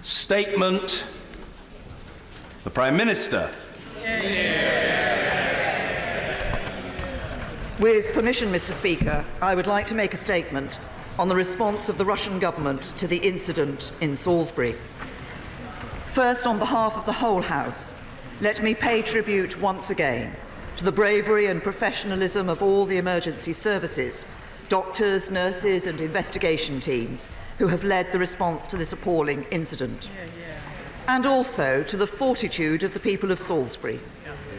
Statement. The Prime Minister. With permission, Mr. Speaker, I would like to make a statement on the response of the Russian government to the incident in Salisbury. First, on behalf of the whole House, let me pay tribute once again to the bravery and professionalism of all the emergency services, doctors, nurses and investigation teams who have led the response to this appalling incident. And also to the fortitude of the people of Salisbury.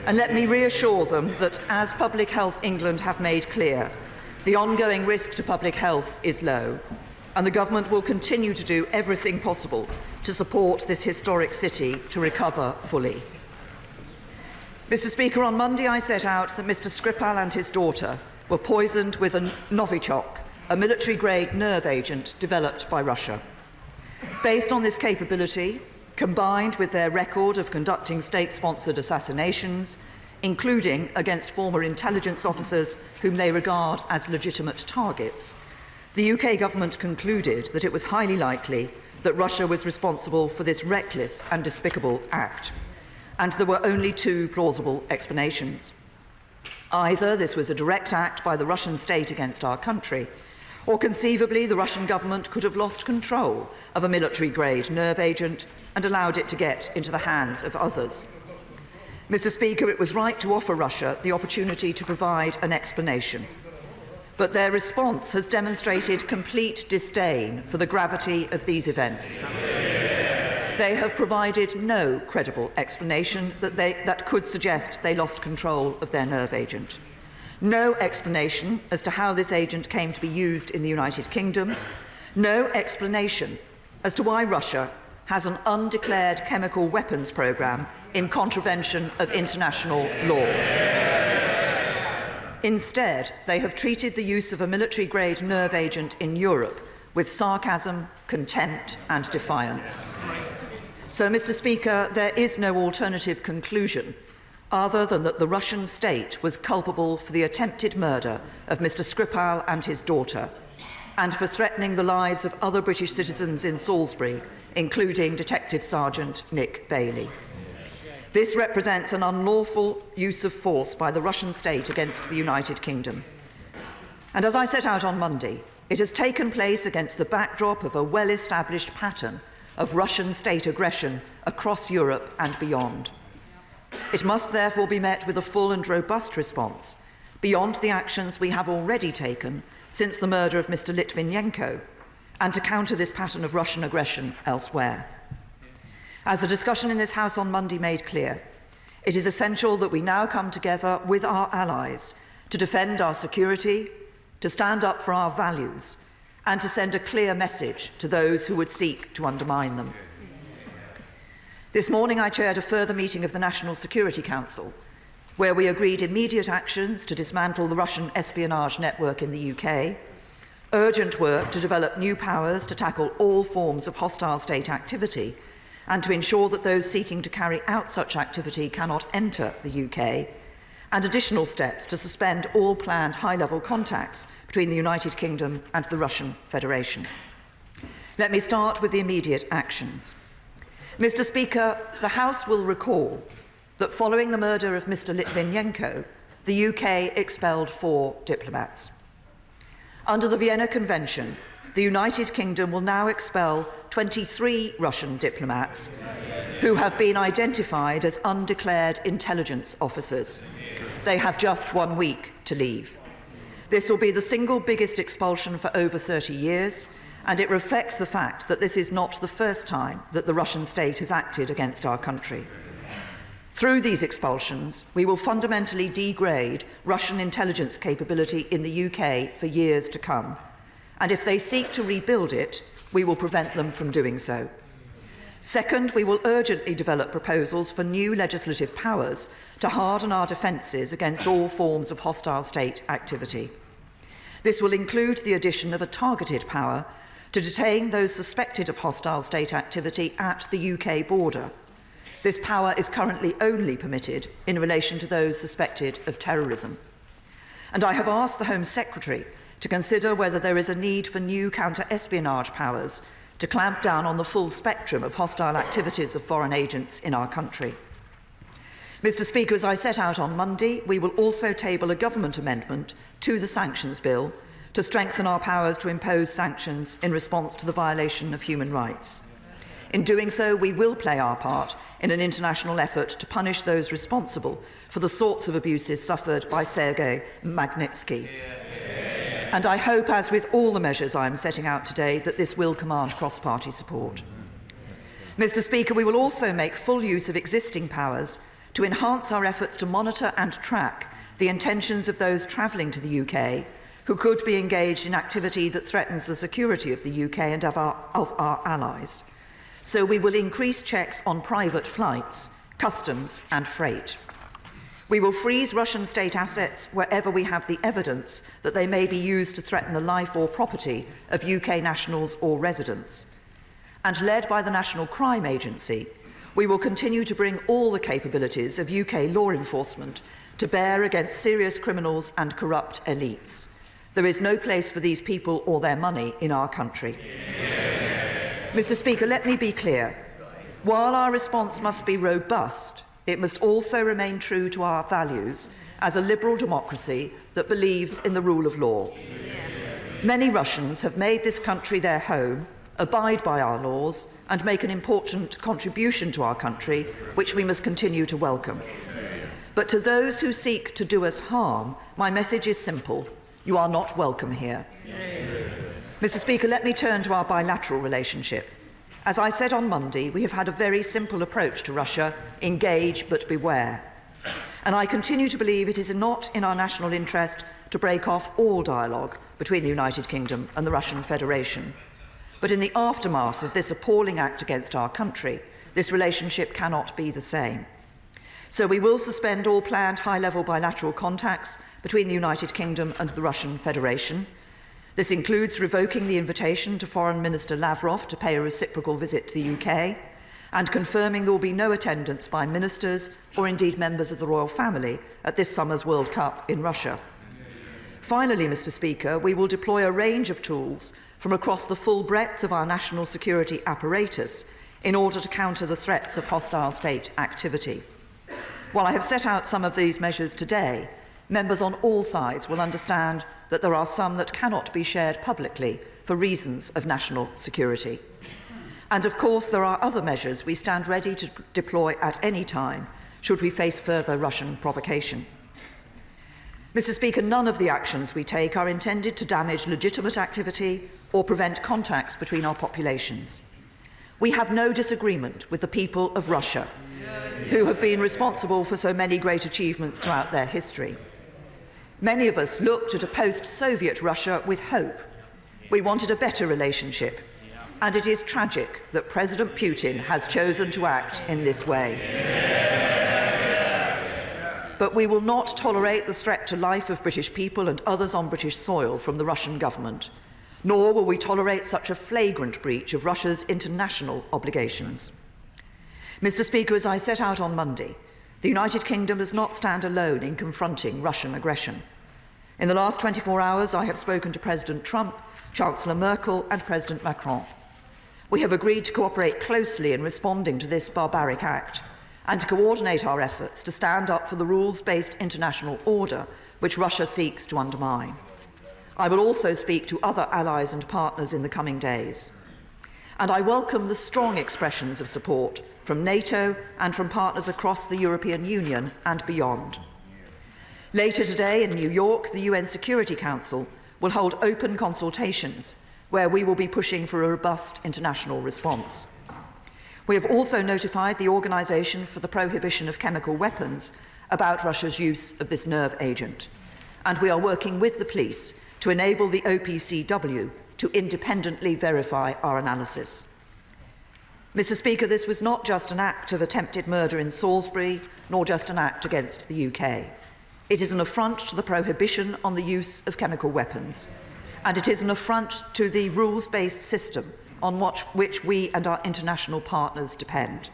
And let me reassure them that, as Public Health England have made clear, the ongoing risk to public health is low, and the government will continue to do everything possible to support this historic city to recover fully. Mr. Speaker, on Monday I set out that Mr. Skripal and his daughter were poisoned with a Novichok, a military-grade nerve agent developed by Russia. Based on this capability, combined with their record of conducting state-sponsored assassinations, including against former intelligence officers whom they regard as legitimate targets, the UK government concluded that it was highly likely that Russia was responsible for this reckless and despicable act, and there were only two plausible explanations. Either this was a direct act by the Russian state against our country, or conceivably the Russian government could have lost control of a military-grade nerve agent and allowed it to get into the hands of others. Mr. Speaker, it was right to offer Russia the opportunity to provide an explanation, but their response has demonstrated complete disdain for the gravity of these events. They have provided no credible explanation that could suggest they lost control of their nerve agent. No explanation as to how this agent came to be used in the United Kingdom. No explanation as to why Russia has an undeclared chemical weapons programme in contravention of international law. Instead, they have treated the use of a military-grade nerve agent in Europe with sarcasm, contempt and defiance. So, Mr. Speaker, there is no alternative conclusion other than that the Russian state was culpable for the attempted murder of Mr. Skripal and his daughter, and for threatening the lives of other British citizens in Salisbury, including Detective Sergeant Nick Bailey. This represents an unlawful use of force by the Russian state against the United Kingdom. And as I set out on Monday, it has taken place against the backdrop of a well-established pattern of Russian state aggression across Europe and beyond. It must therefore be met with a full and robust response, beyond the actions we have already taken since the murder of Mr. Litvinenko, and to counter this pattern of Russian aggression elsewhere. As the discussion in this House on Monday made clear, it is essential that we now come together with our allies to defend our security, to stand up for our values, and to send a clear message to those who would seek to undermine them. This morning I chaired a further meeting of the National Security Council, where we agreed immediate actions to dismantle the Russian espionage network in the UK, urgent work to develop new powers to tackle all forms of hostile state activity, and to ensure that those seeking to carry out such activity cannot enter the UK, and additional steps to suspend all planned high-level contacts between the United Kingdom and the Russian Federation. Let me start with the immediate actions. Mr. Speaker, the House will recall that following the murder of Mr. Litvinenko, the UK expelled 4 diplomats. Under the Vienna Convention, the United Kingdom will now expel 23 Russian diplomats who have been identified as undeclared intelligence officers. They have just 1 week to leave. This will be the single biggest expulsion for over 30 years, and it reflects the fact that this is not the first time that the Russian state has acted against our country. Through these expulsions, we will fundamentally degrade Russian intelligence capability in the UK for years to come, and if they seek to rebuild it, we will prevent them from doing so. Second, we will urgently develop proposals for new legislative powers to harden our defences against all forms of hostile state activity. This will include the addition of a targeted power to detain those suspected of hostile state activity at the UK border. This power is currently only permitted in relation to those suspected of terrorism. And I have asked the Home Secretary to consider whether there is a need for new counter-espionage powers to clamp down on the full spectrum of hostile activities of foreign agents in our country. Mr. Speaker, as I set out on Monday, we will also table a government amendment to the sanctions bill to strengthen our powers to impose sanctions in response to the violation of human rights. In doing so, we will play our part in an international effort to punish those responsible for the sorts of abuses suffered by Sergei Magnitsky. And I hope, as with all the measures I am setting out today, that this will command cross-party support. Mr. Speaker, we will also make full use of existing powers to enhance our efforts to monitor and track the intentions of those travelling to the UK who could be engaged in activity that threatens the security of the UK and of our allies. So we will increase checks on private flights, customs and freight. We will freeze Russian state assets wherever we have the evidence that they may be used to threaten the life or property of UK nationals or residents. And led by the National Crime Agency, we will continue to bring all the capabilities of UK law enforcement to bear against serious criminals and corrupt elites. There is no place for these people or their money in our country. Mr. Speaker, let me be clear. While our response must be robust, it must also remain true to our values as a liberal democracy that believes in the rule of law. Many Russians have made this country their home, abide by our laws, and make an important contribution to our country, which we must continue to welcome. But to those who seek to do us harm, my message is simple. You are not welcome here. Mr. Speaker, let me turn to our bilateral relationship. As I said on Monday, we have had a very simple approach to Russia: engage but beware. And I continue to believe it is not in our national interest to break off all dialogue between the United Kingdom and the Russian Federation. But in the aftermath of this appalling act against our country, this relationship cannot be the same. So we will suspend all planned high-level bilateral contacts between the United Kingdom and the Russian Federation. This includes revoking the invitation to Foreign Minister Lavrov to pay a reciprocal visit to the UK and confirming there will be no attendance by ministers or indeed members of the royal family at this summer's World Cup in Russia. Finally, Mr. Speaker, we will deploy a range of tools from across the full breadth of our national security apparatus in order to counter the threats of hostile state activity. While I have set out some of these measures today, members on all sides will understand that there are some that cannot be shared publicly for reasons of national security. And of course, there are other measures we stand ready to deploy at any time should we face further Russian provocation. Mr. Speaker, none of the actions we take are intended to damage legitimate activity or prevent contacts between our populations. We have no disagreement with the people of Russia, who have been responsible for so many great achievements throughout their history. Many of us looked at a post-Soviet Russia with hope. We wanted a better relationship, and it is tragic that President Putin has chosen to act in this way. But we will not tolerate the threat to life of British people and others on British soil from the Russian government, nor will we tolerate such a flagrant breach of Russia's international obligations. Mr. Speaker, as I set out on Monday, the United Kingdom does not stand alone in confronting Russian aggression. In the last 24 hours, I have spoken to President Trump, Chancellor Merkel and President Macron. We have agreed to cooperate closely in responding to this barbaric act and to coordinate our efforts to stand up for the rules-based international order which Russia seeks to undermine. I will also speak to other allies and partners in the coming days. And I welcome the strong expressions of support from NATO and from partners across the European Union and beyond. Later today in New York, the UN Security Council will hold open consultations where we will be pushing for a robust international response. We have also notified the Organisation for the Prohibition of Chemical Weapons about Russia's use of this nerve agent, and we are working with the police to enable the OPCW to independently verify our analysis. Mr. Speaker, this was not just an act of attempted murder in Salisbury, nor just an act against the UK. It is an affront to the prohibition on the use of chemical weapons, and it is an affront to the rules-based system on which we and our international partners depend.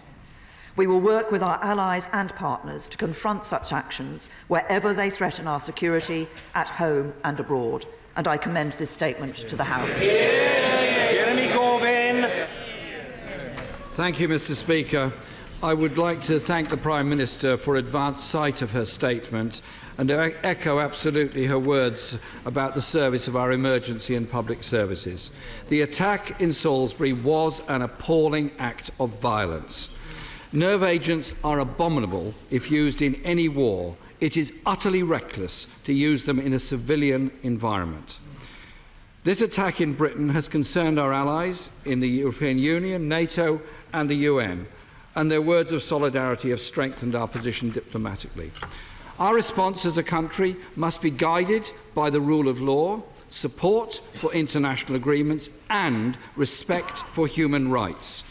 We will work with our allies and partners to confront such actions wherever they threaten our security at home and abroad, and I commend this statement to the House. Jeremy Corbyn. Thank you, Mr. Speaker. I would like to thank the Prime Minister for advance sight of her statement and echo absolutely her words about the service of our emergency and public services. The attack in Salisbury was an appalling act of violence. Nerve agents are abominable if used in any war. It is utterly reckless to use them in a civilian environment. This attack in Britain has concerned our allies in the European Union, NATO and the UN, and their words of solidarity have strengthened our position diplomatically. Our response as a country must be guided by the rule of law, support for international agreements and respect for human rights.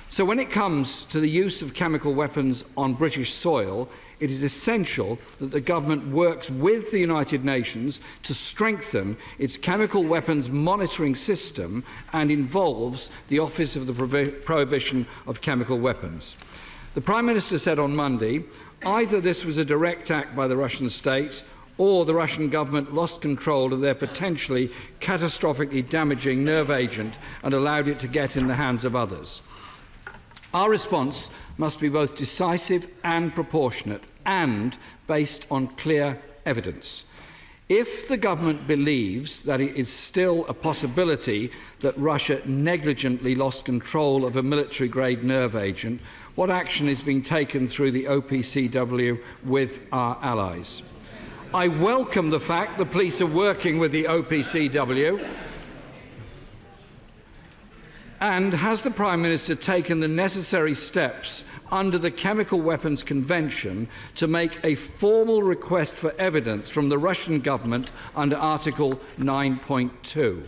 So when it comes to the use of chemical weapons on British soil, it is essential that the government works with the United Nations to strengthen its chemical weapons monitoring system and involves the Office of the Prohibition of Chemical Weapons. The Prime Minister said on Monday, either this was a direct act by the Russian state or the Russian government lost control of their potentially catastrophically damaging nerve agent and allowed it to get in the hands of others. Our response must be both decisive and proportionate and based on clear evidence. If the government believes that it is still a possibility that Russia negligently lost control of a military-grade nerve agent, what action is being taken through the OPCW with our allies? I welcome the fact the police are working with the OPCW. And has the Prime Minister taken the necessary steps under the Chemical Weapons Convention to make a formal request for evidence from the Russian government under Article 9.2?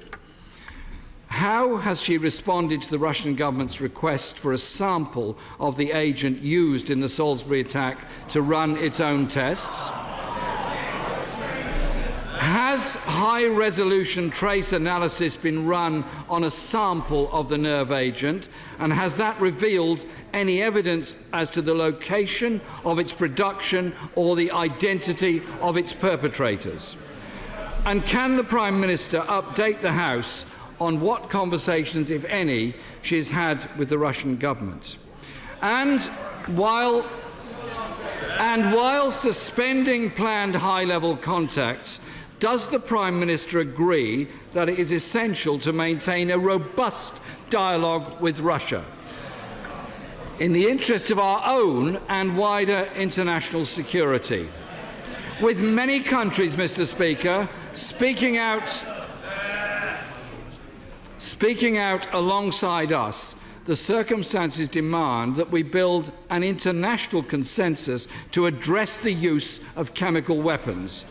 How has she responded to the Russian government's request for a sample of the agent used in the Salisbury attack to run its own tests? Has high-resolution trace analysis been run on a sample of the nerve agent, and has that revealed any evidence as to the location of its production or the identity of its perpetrators? And can the Prime Minister update the House on what conversations, if any, she has had with the Russian government? And while suspending planned high-level contacts, does the Prime Minister agree that it is essential to maintain a robust dialogue with Russia in the interest of our own and wider international security? With many countries, Mr. Speaker, speaking out alongside us, the circumstances demand that we build an international consensus to address the use of chemical weapons.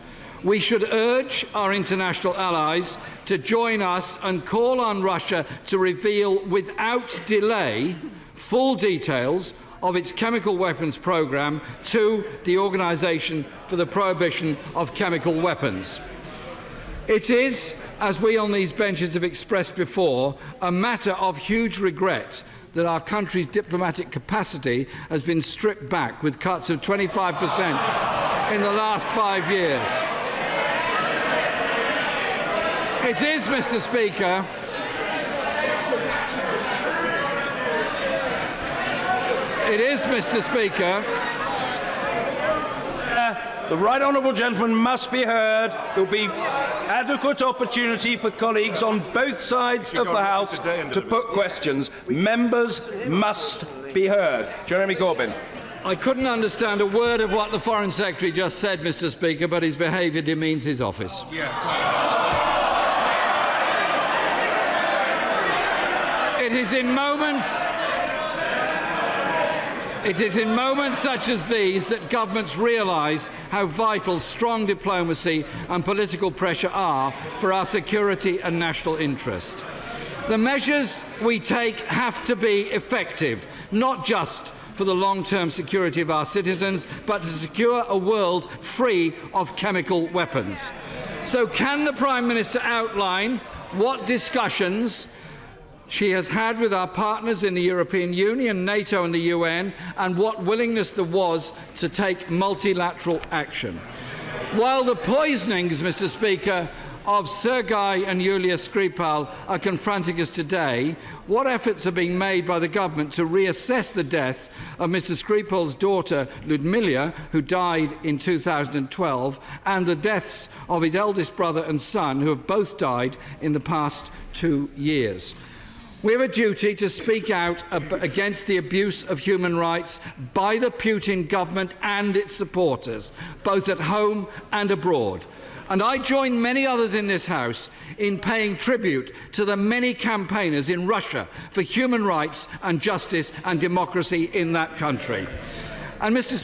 We should urge our international allies to join us and call on Russia to reveal without delay full details of its chemical weapons programme to the Organisation for the Prohibition of Chemical Weapons. It is, as we on these benches have expressed before, a matter of huge regret that our country's diplomatic capacity has been stripped back with cuts of 25% in the last 5 years. It is, Mr. Speaker, The right honourable gentleman must be heard. There will be adequate opportunity for colleagues on both sides of the House to put questions. Members must be heard. Jeremy Corbyn. I couldn't understand a word of what the Foreign Secretary just said, Mr. Speaker, but his behaviour demeans his office. It is in moments such as these that governments realise how vital strong diplomacy and political pressure are for our security and national interest. The measures we take have to be effective, not just for the long-term security of our citizens, but to secure a world free of chemical weapons. So can the Prime Minister outline what discussions she has had with our partners in the European Union, NATO and the UN, and what willingness there was to take multilateral action? While the poisonings, Mr. Speaker, of Sergei and Yulia Skripal are confronting us today, what efforts are being made by the government to reassess the death of Mr. Skripal's daughter Ludmila, who died in 2012, and the deaths of his eldest brother and son, who have both died in the past 2 years? We have a duty to speak out against the abuse of human rights by the Putin government and its supporters, both at home and abroad. And I join many others in this House in paying tribute to the many campaigners in Russia for human rights and justice and democracy in that country. And Mr.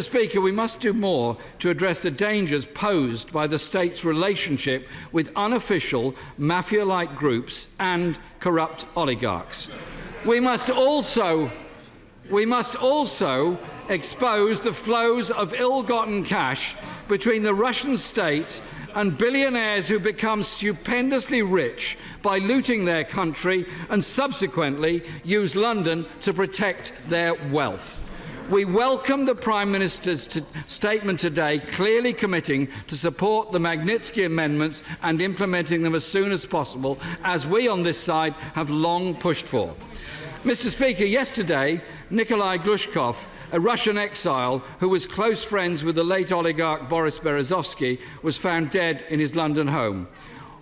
Speaker, we must do more to address the dangers posed by the state's relationship with unofficial mafia-like groups and corrupt oligarchs. We must also expose the flows of ill-gotten cash between the Russian state and billionaires who become stupendously rich by looting their country and subsequently use London to protect their wealth. We welcome the Prime Minister's statement today, clearly committing to support the Magnitsky amendments and implementing them as soon as possible, as we on this side have long pushed for. Mr. Speaker, yesterday, Nikolai Glushkov, a Russian exile who was close friends with the late oligarch Boris Berezovsky, was found dead in his London home.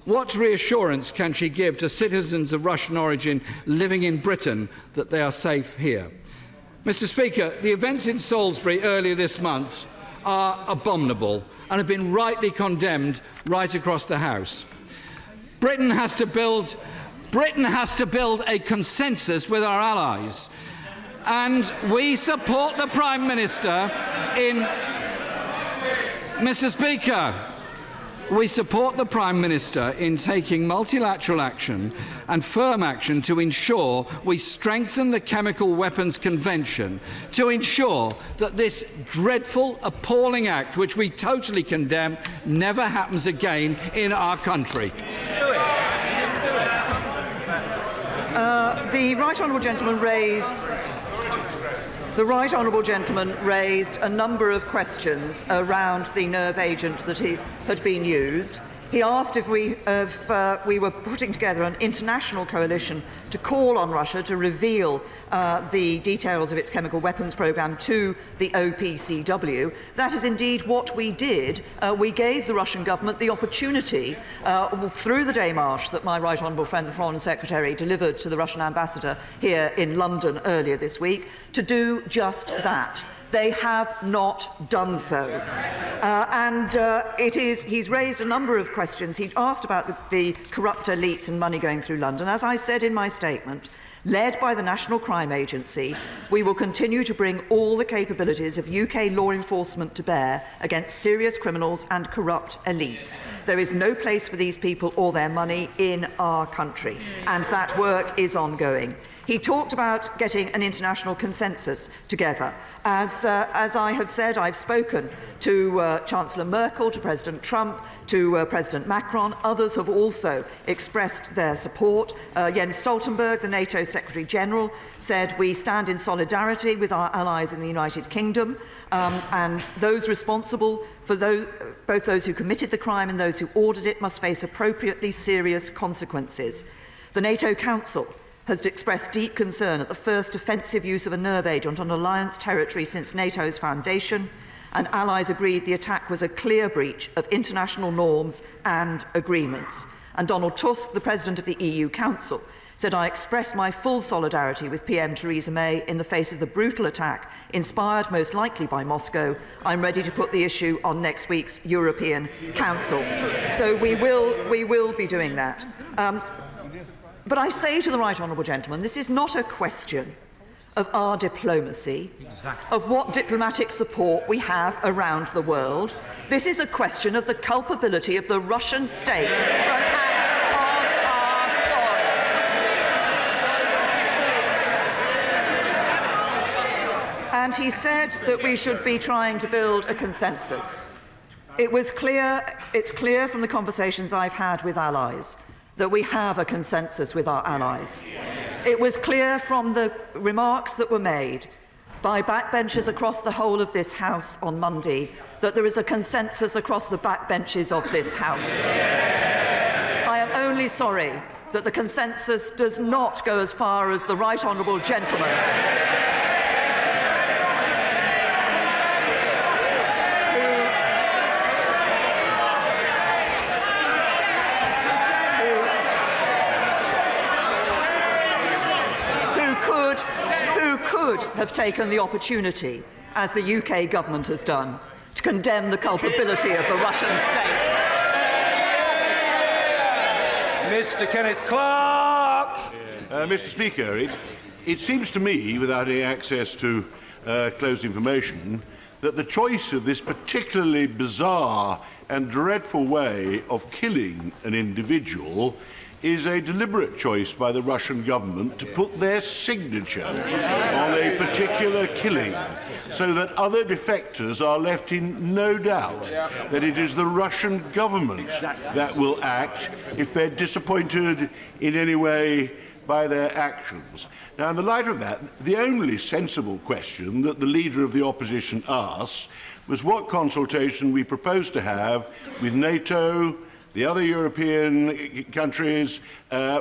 What reassurance can she give to citizens of Russian origin living in Britain that they are safe here? Mr. Speaker, the events in Salisbury earlier this month are abominable and have been rightly condemned right across the House. Britain has to build a consensus with our allies, and we support the Prime Minister in... Mr. Speaker, we support the Prime Minister in taking multilateral action and firm action to ensure we strengthen the Chemical Weapons Convention, to ensure that this dreadful, appalling act, which we totally condemn, never happens again in our country. The right honourable gentleman raised a number of questions around the nerve agent that had been used. He asked if we were putting together an international coalition to call on Russia to reveal the details of its chemical weapons programme to the OPCW. That is indeed what we did. We gave the Russian government the opportunity, through the démarche that my right honourable friend, the Foreign Secretary, delivered to the Russian ambassador here in London earlier this week, to do just that. They have not done so. He's raised a number of questions. He asked about the corrupt elites and money going through London. As I said in my statement, led by the National Crime Agency, we will continue to bring all the capabilities of UK law enforcement to bear against serious criminals and corrupt elites. There is no place for these people or their money in our country, and that work is ongoing. He talked about getting an international consensus together. As I have said, I've spoken to Chancellor Merkel, to President Trump, to President Macron. Others have also expressed their support. Jens Stoltenberg, the NATO Secretary-General, said we stand in solidarity with our allies in the United Kingdom, and those responsible for both those who committed the crime and those who ordered it must face appropriately serious consequences. The NATO Council has expressed deep concern at the first offensive use of a nerve agent on alliance territory since NATO's foundation, and allies agreed the attack was a clear breach of international norms and agreements. And Donald Tusk, the President of the EU Council, said, "I express my full solidarity with PM Theresa May in the face of the brutal attack, inspired most likely by Moscow. I'm ready to put the issue on next week's European Council." So we will be doing that. But I say to the right honourable gentleman, this is not a question of our diplomacy, of what diplomatic support we have around the world. This is a question of the culpability of the Russian state for an act on our soil. And he said that we should be trying to build a consensus. It's clear from the conversations I've had with allies that we have a consensus with our allies. It was clear from the remarks that were made by backbenchers across the whole of this House on Monday that there is a consensus across the backbenches of this House. I am only sorry that the consensus does not go as far as the right honourable gentleman who could have taken the opportunity, as the UK government has done, to condemn the culpability of the Russian state. Mr. Kenneth Clark. Mr. Speaker, it seems to me, without any access to closed information, that the choice of this particularly bizarre and dreadful way of killing an individual is a deliberate choice by the Russian government to put their signature on a particular killing, so that other defectors are left in no doubt that it is the Russian government that will act if they're disappointed in any way by their actions. Now, in the light of that, the only sensible question that the Leader of the Opposition asked was what consultation we propose to have with NATO, the other European countries,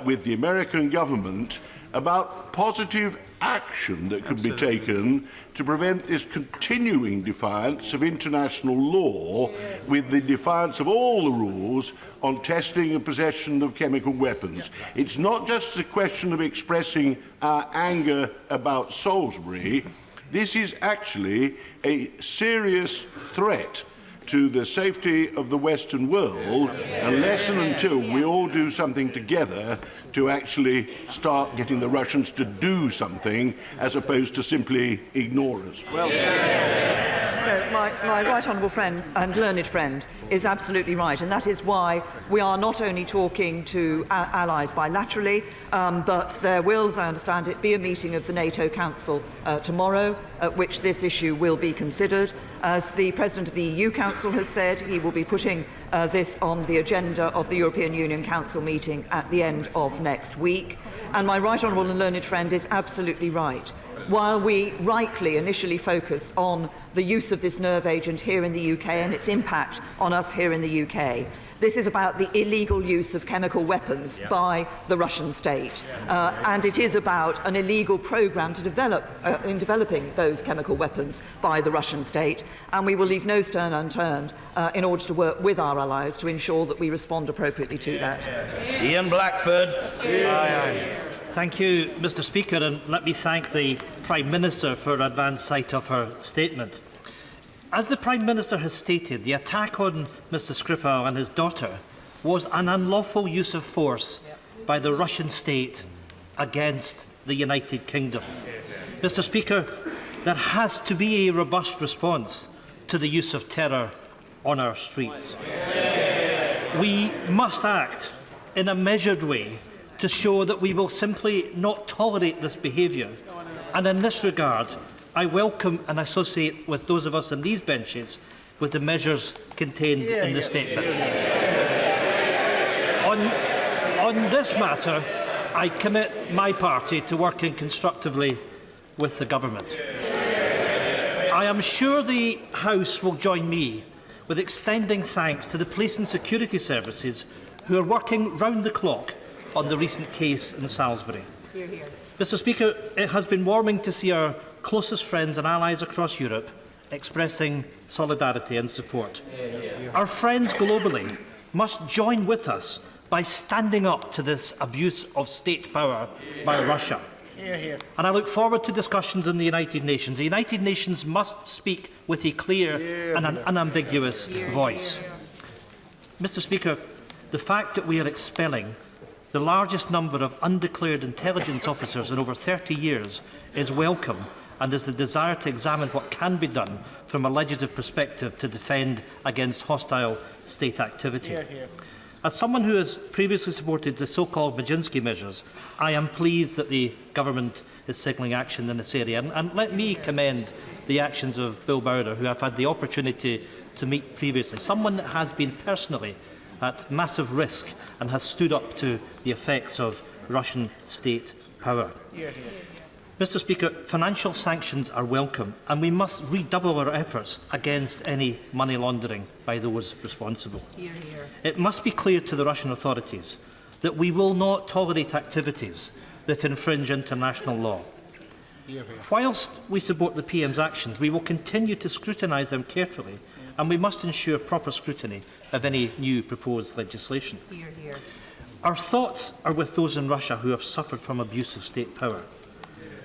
with the American government, about positive action that could be taken to prevent this continuing defiance of international law, with the defiance of all the rules on testing and possession of chemical weapons. It's not just a question of expressing our anger about Salisbury. This is actually a serious threat to the safety of the Western world, unless and until we all do something together to actually start getting the Russians to do something, as opposed to simply ignore us. Well said. My right honourable friend and learned friend is absolutely right, and that is why we are not only talking to allies bilaterally, but there will, as I understand it, be a meeting of the NATO Council tomorrow, at which this issue will be considered. As the President of the EU Council has said, he will be putting this on the agenda of the European Union Council meeting at the end of next week. And my right honourable and learned friend is absolutely right. While we rightly initially focus on the use of this nerve agent here in the UK and its impact on us here in the UK, this is about the illegal use of chemical weapons by the Russian state. And it is about an illegal programme to develop, in developing those chemical weapons by the Russian state. And we will leave no stone unturned in order to work with our allies to ensure that we respond appropriately to that. Ian Blackford. Thank you, Mr. Speaker, and let me thank the Prime Minister for advance sight of her statement. As the Prime Minister has stated, the attack on Mr. Skripal and his daughter was an unlawful use of force by the Russian state against the United Kingdom. Mr. Speaker, there has to be a robust response to the use of terror on our streets. We must act in a measured way to show that we will simply not tolerate this behaviour. And in this regard, I welcome and associate with those of us on these benches with the measures contained in the statement. On this matter, I commit my party to working constructively with the government. I am sure the House will join me with extending thanks to the police and security services who are working round the clock on the recent case in Salisbury. Hear, hear. Mr. Speaker, it has been warming to see our closest friends and allies across Europe expressing solidarity and support. Our friends globally must join with us by standing up to this abuse of state power by Russia. And I look forward to discussions in the United Nations. The United Nations must speak with a clear and an unambiguous voice. Mr. Speaker, the fact that we are expelling the largest number of undeclared intelligence officers in over 30 years is welcome, and is the desire to examine what can be done from a legislative perspective to defend against hostile state activity. As someone who has previously supported the so-called Majinsky measures, I am pleased that the government is signalling action in this area. And let me commend the actions of Bill Bowder, who I've had the opportunity to meet previously, someone that has been personally at massive risk and has stood up to the effects of Russian state power. Mr Speaker, financial sanctions are welcome, and we must redouble our efforts against any money laundering by those responsible. Hear, hear. It must be clear to the Russian authorities that we will not tolerate activities that infringe international law. Whilst we support the PM's actions, we will continue to scrutinise them carefully, and we must ensure proper scrutiny of any new proposed legislation. Hear, hear. Our thoughts are with those in Russia who have suffered from abuse of state power.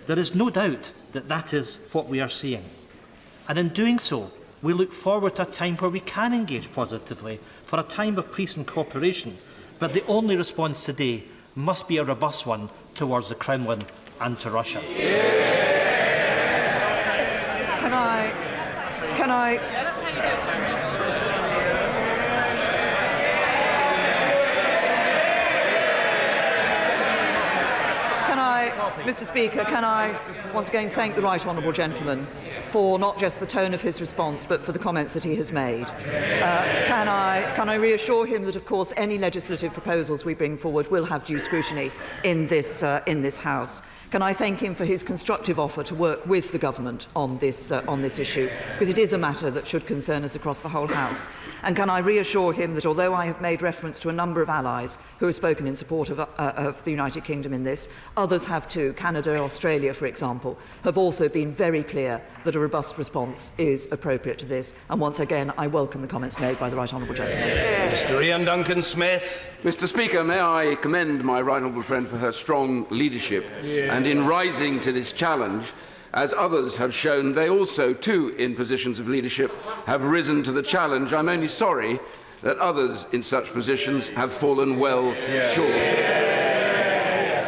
There is no doubt that that is what we are seeing. And in doing so, we look forward to a time where we can engage positively, for a time of peace and cooperation. But the only response today must be a robust one towards the Kremlin and to Russia. Can I Mr Speaker, can I once again thank the right honourable gentleman for not just the tone of his response but for the comments that he has made. Can I reassure him that, of course, any legislative proposals we bring forward will have due scrutiny in this House? Can I thank him for his constructive offer to work with the government on this issue, because it is a matter that should concern us across the whole House? And can I reassure him that, although I have made reference to a number of allies who have spoken in support of the United Kingdom in this, others have too. Canada, Australia, for example, have also been very clear that a robust response is appropriate to this. And once again, I welcome the comments made by the right honourable gentleman. Mr. Ian Duncan-Smith. Mr Speaker, may I commend my right honourable friend for her strong leadership and in rising to this challenge. As others have shown, they also, too, in positions of leadership, have risen to the challenge. I'm only sorry that others in such positions have fallen well short.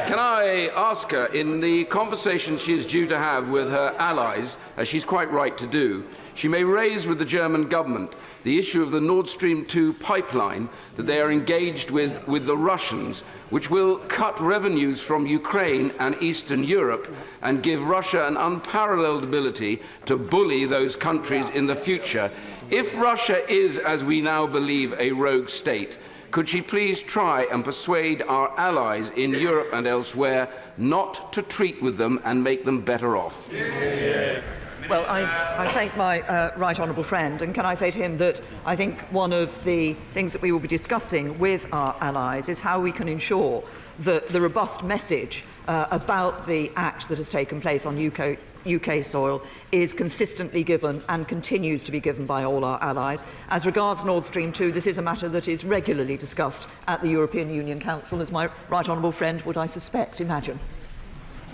Can I ask her, in the conversation she is due to have with her allies, as she's quite right to do, she may raise with the German government the issue of the Nord Stream 2 pipeline that they are engaged with the Russians, which will cut revenues from Ukraine and Eastern Europe and give Russia an unparalleled ability to bully those countries in the future. If Russia is, as we now believe, a rogue state, could she please try and persuade our allies in Europe and elsewhere not to treat with them and make them better off? Well, I thank my right honourable friend, and can I say to him that I think one of the things that we will be discussing with our allies is how we can ensure that the robust message about the act that has taken place on UK soil is consistently given and continues to be given by all our allies. As regards Nord Stream 2, this is a matter that is regularly discussed at the European Union Council, as my right honourable friend would, I suspect, imagine.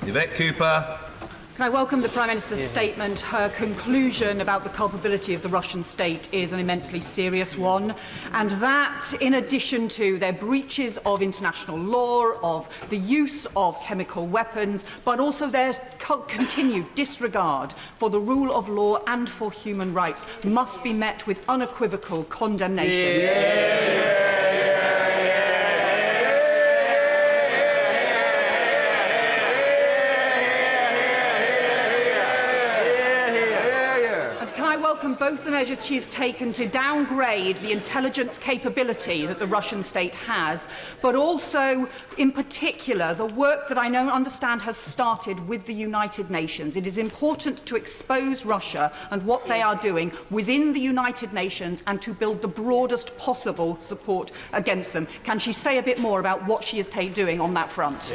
Yvette Cooper. Can I welcome the Prime Minister's statement? Her conclusion about the culpability of the Russian state is an immensely serious one, and that, in addition to their breaches of international law, of the use of chemical weapons, but also their continued disregard for the rule of law and for human rights, must be met with unequivocal condemnation. Welcome both the measures she has taken to downgrade the intelligence capability that the Russian state has, but also, in particular, the work that I understand has started with the United Nations. It is important to expose Russia and what they are doing within the United Nations and to build the broadest possible support against them. Can she say a bit more about what she is doing on that front?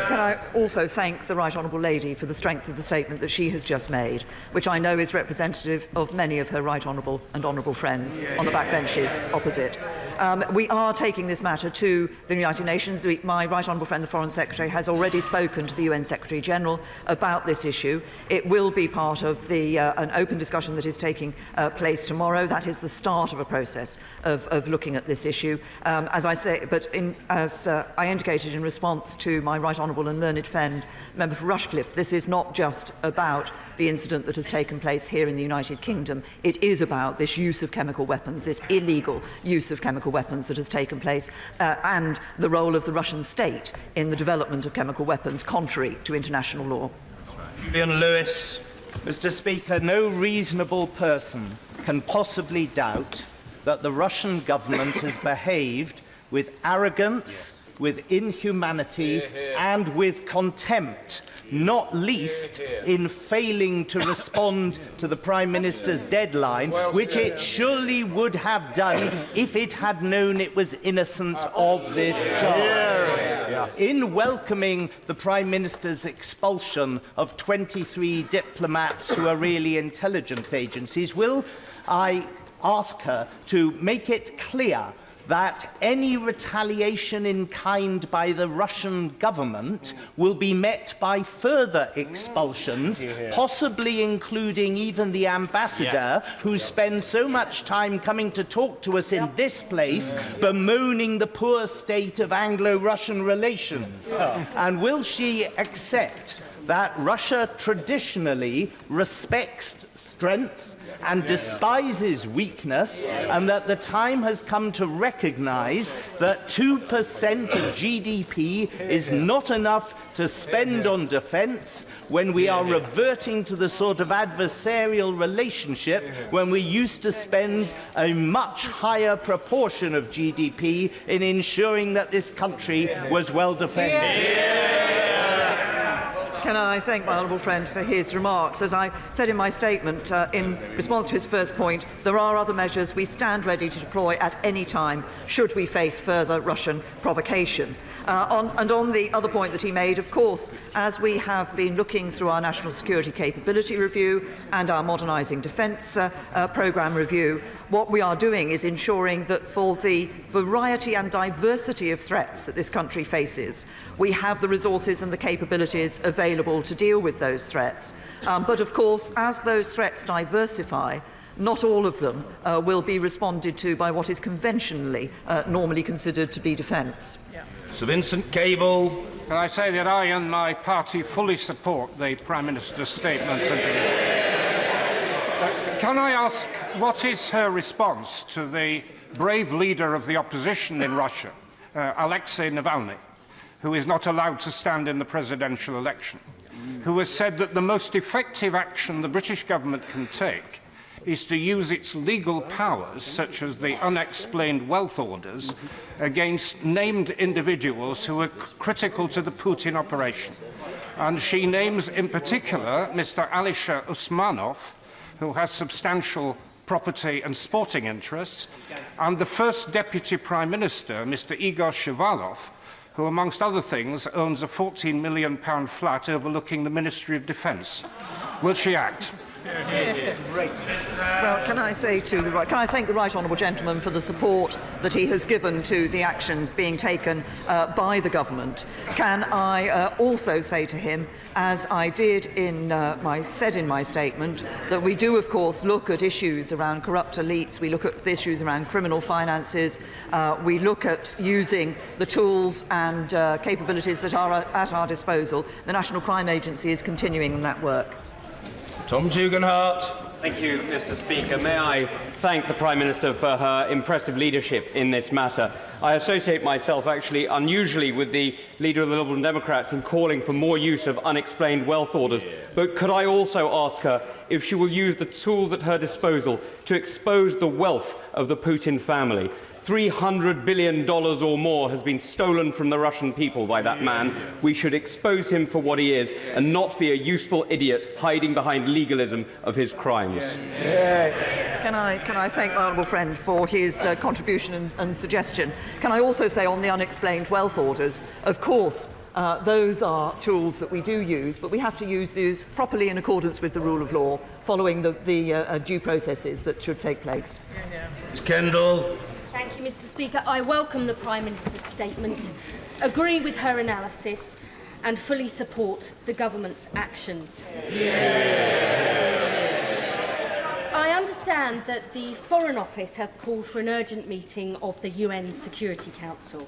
Can I also thank the right honourable lady for the strength of the statement that she has just made, which I know is representative of many of her right honourable and honourable friends on the backbenches opposite. We are taking this matter to the United Nations. My right honourable friend, the Foreign Secretary, has already spoken to the UN Secretary-General about this issue. It will be part of an open discussion that is taking place tomorrow. That is the start of a process of looking at this issue. As I say, but as I indicated in response to my right honourable and learned friend, Member for Rushcliffe, this is not just about the incident that has taken place here in the United Kingdom. It is about this use of chemical weapons, this illegal use of chemical weapons that has taken place, and the role of the Russian state in the development of chemical weapons contrary to international law. Julian Lewis. Mr. Speaker, no reasonable person can possibly doubt that the Russian government has behaved with arrogance with inhumanity and with contempt, not least in failing to respond to the Prime Minister's deadline, which it surely would have done if it had known it was innocent of this charge. In welcoming the Prime Minister's expulsion of 23 diplomats who are really intelligence agencies, will I ask her to make it clear that any retaliation in kind by the Russian government will be met by further expulsions, possibly including even the ambassador, who spends so much time coming to talk to us in this place, bemoaning the poor state of Anglo-Russian relations. And will she accept that Russia traditionally respects strength and despises weakness, and that the time has come to recognise that 2% of GDP is not enough to spend on defence when we are reverting to the sort of adversarial relationship when we used to spend a much higher proportion of GDP in ensuring that this country was well defended. Can I thank my honourable friend for his remarks? As I said in my statement, in response to his first point, there are other measures we stand ready to deploy at any time should we face further Russian provocation. On the other point that he made, of course, as we have been looking through our national security capability review and our modernising defence programme review, what we are doing is ensuring that for the variety and diversity of threats that this country faces, we have the resources and the capabilities available to deal with those threats. But of course, as those threats diversify, not all of them will be responded to by what is conventionally normally considered to be defence. Sir Vincent Cable. Can I say that I and my party fully support the Prime Minister's statement? Can I ask, what is her response to the brave leader of the opposition in Russia, Alexei Navalny, who is not allowed to stand in the presidential election, who has said that the most effective action the British government can take is to use its legal powers, such as the unexplained wealth orders, against named individuals who are critical to the Putin operation. And she names in particular Mr. Alisher Usmanov, who has substantial property and sporting interests, and the first Deputy Prime Minister, Mr. Igor Shivalov, who, amongst other things, owns a £14 million flat overlooking the Ministry of Defence. Will she act? Well, can I thank the right honourable gentleman for the support that he has given to the actions being taken by the government. Can I also say to him, as I did in my statement, that we do, of course, look at issues around corrupt elites, we look at the issues around criminal finances, we look at using the tools and capabilities that are at our disposal. The National Crime Agency is continuing on that work. Tom Tugendhat. Thank you, Mr. Speaker. May I thank the Prime Minister for her impressive leadership in this matter. I associate myself, actually, unusually with the Leader of the Liberal Democrats in calling for more use of unexplained wealth orders. But could I also ask her if she will use the tools at her disposal to expose the wealth of the Putin family? $300 billion or more has been stolen from the Russian people by that man. We should expose him for what he is and not be a useful idiot hiding behind legalism of his crimes. Can I thank my honourable friend for his contribution and suggestion? Can I also say on the unexplained wealth orders, of course, those are tools that we do use, but we have to use these properly in accordance with the rule of law, following the due processes that should take place. Ms. Kendall. Thank you, Mr. Speaker. I welcome the Prime Minister's statement, agree with her analysis and fully support the government's actions. I understand that the Foreign Office has called for an urgent meeting of the UN Security Council.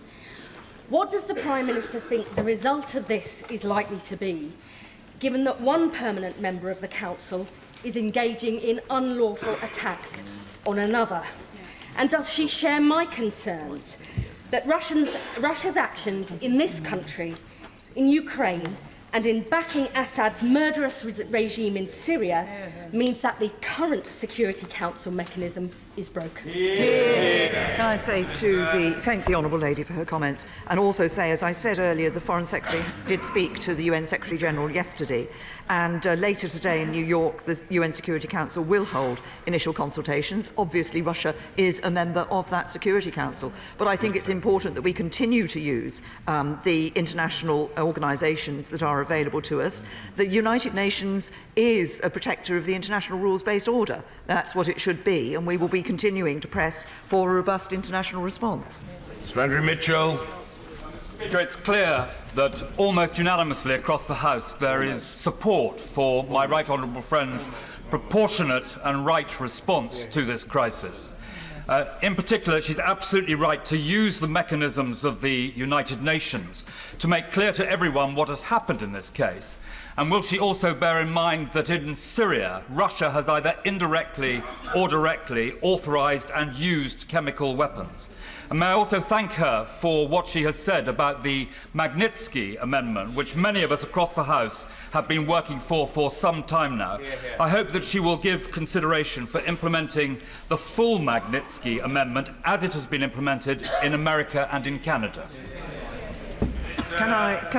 What does the Prime Minister think the result of this is likely to be, given that one permanent member of the Council is engaging in unlawful attacks on another? And does she share my concerns that Russia's actions in this country, in Ukraine, and in backing Assad's murderous regime in Syria means that the current Security Council mechanism is broken. Can I say thank the Honourable Lady for her comments, and also say, as I said earlier, the Foreign Secretary did speak to the UN Secretary General yesterday, and later today in New York the UN Security Council will hold initial consultations. Obviously Russia is a member of that Security Council, but I think it's important that we continue to use the international organisations that are available to us. The United Nations is a protector of the international rules-based order. That's what it should be, and we will be continuing to press for a robust international response. Mr. Andrew Mitchell. It's clear that almost unanimously across the House there is support for my right honourable friend's proportionate and right response to this crisis. In particular, she's absolutely right to use the mechanisms of the United Nations to make clear to everyone what has happened in this case. And will she also bear in mind that in Syria, Russia has either indirectly or directly authorised and used chemical weapons? And may I also thank her for what she has said about the Magnitsky Amendment, which many of us across the House have been working for some time now. I hope that she will give consideration for implementing the full Magnitsky Amendment as it has been implemented in America and in Canada. Can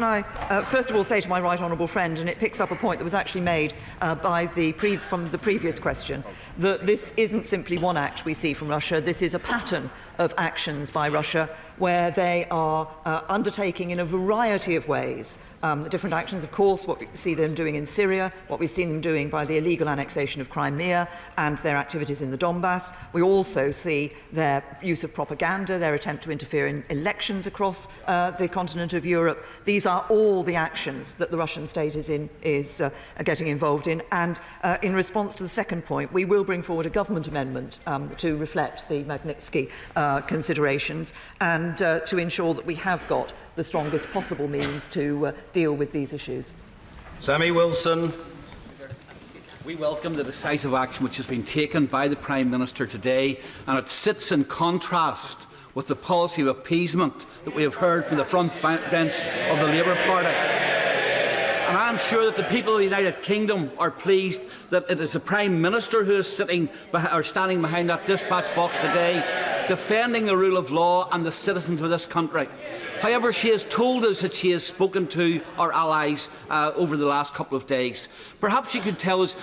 I first of all say to my right honourable friend, and it picks up a point that was actually made from the previous question, that this isn't simply one act we see from Russia. This is a pattern of actions by Russia where they are undertaking in a variety of ways different actions. Of course, what we see them doing in Syria, what we've seen them doing by the illegal annexation of Crimea and their activities in the Donbass. We also see their use of propaganda, their attempt to interfere in elections across the continent of Europe. These are all the actions that the Russian state is getting involved in. And in response to the second point, we will bring forward a government amendment to reflect the Magnitsky considerations and to ensure that we have got the strongest possible means to deal with these issues. Sammy Wilson. We welcome the decisive action which has been taken by the Prime Minister today, and it sits in contrast with the policy of appeasement that we have heard from the front bench of the Labour Party. And I am sure that the people of the United Kingdom are pleased that it is the Prime Minister who is standing behind that dispatch box today, defending the rule of law and the citizens of this country. However, she has told us that she has spoken to our allies over the last couple of days. Perhaps she could tell us,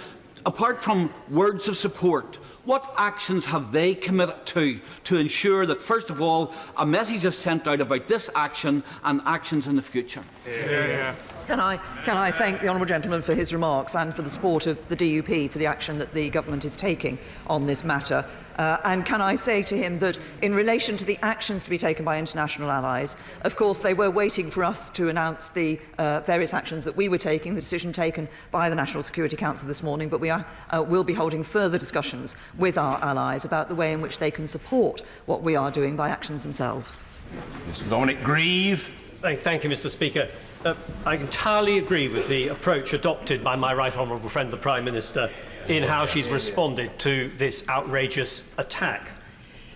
apart from words of support, what actions have they committed to ensure that, first of all, a message is sent out about this action and actions in the future? Can I thank the honourable gentleman for his remarks and for the support of the DUP for the action that the government is taking on this matter. And can I say to him that in relation to the actions to be taken by international allies, of course they were waiting for us to announce the various actions that we were taking, the decision taken by the National Security Council this morning, but we will be holding further discussions with our allies about the way in which they can support what we are doing by actions themselves. Mr. Dominic Grieve. Thank you, Mr. Speaker. I entirely agree with the approach adopted by my right honourable friend, the Prime Minister, in how she's responded to this outrageous attack.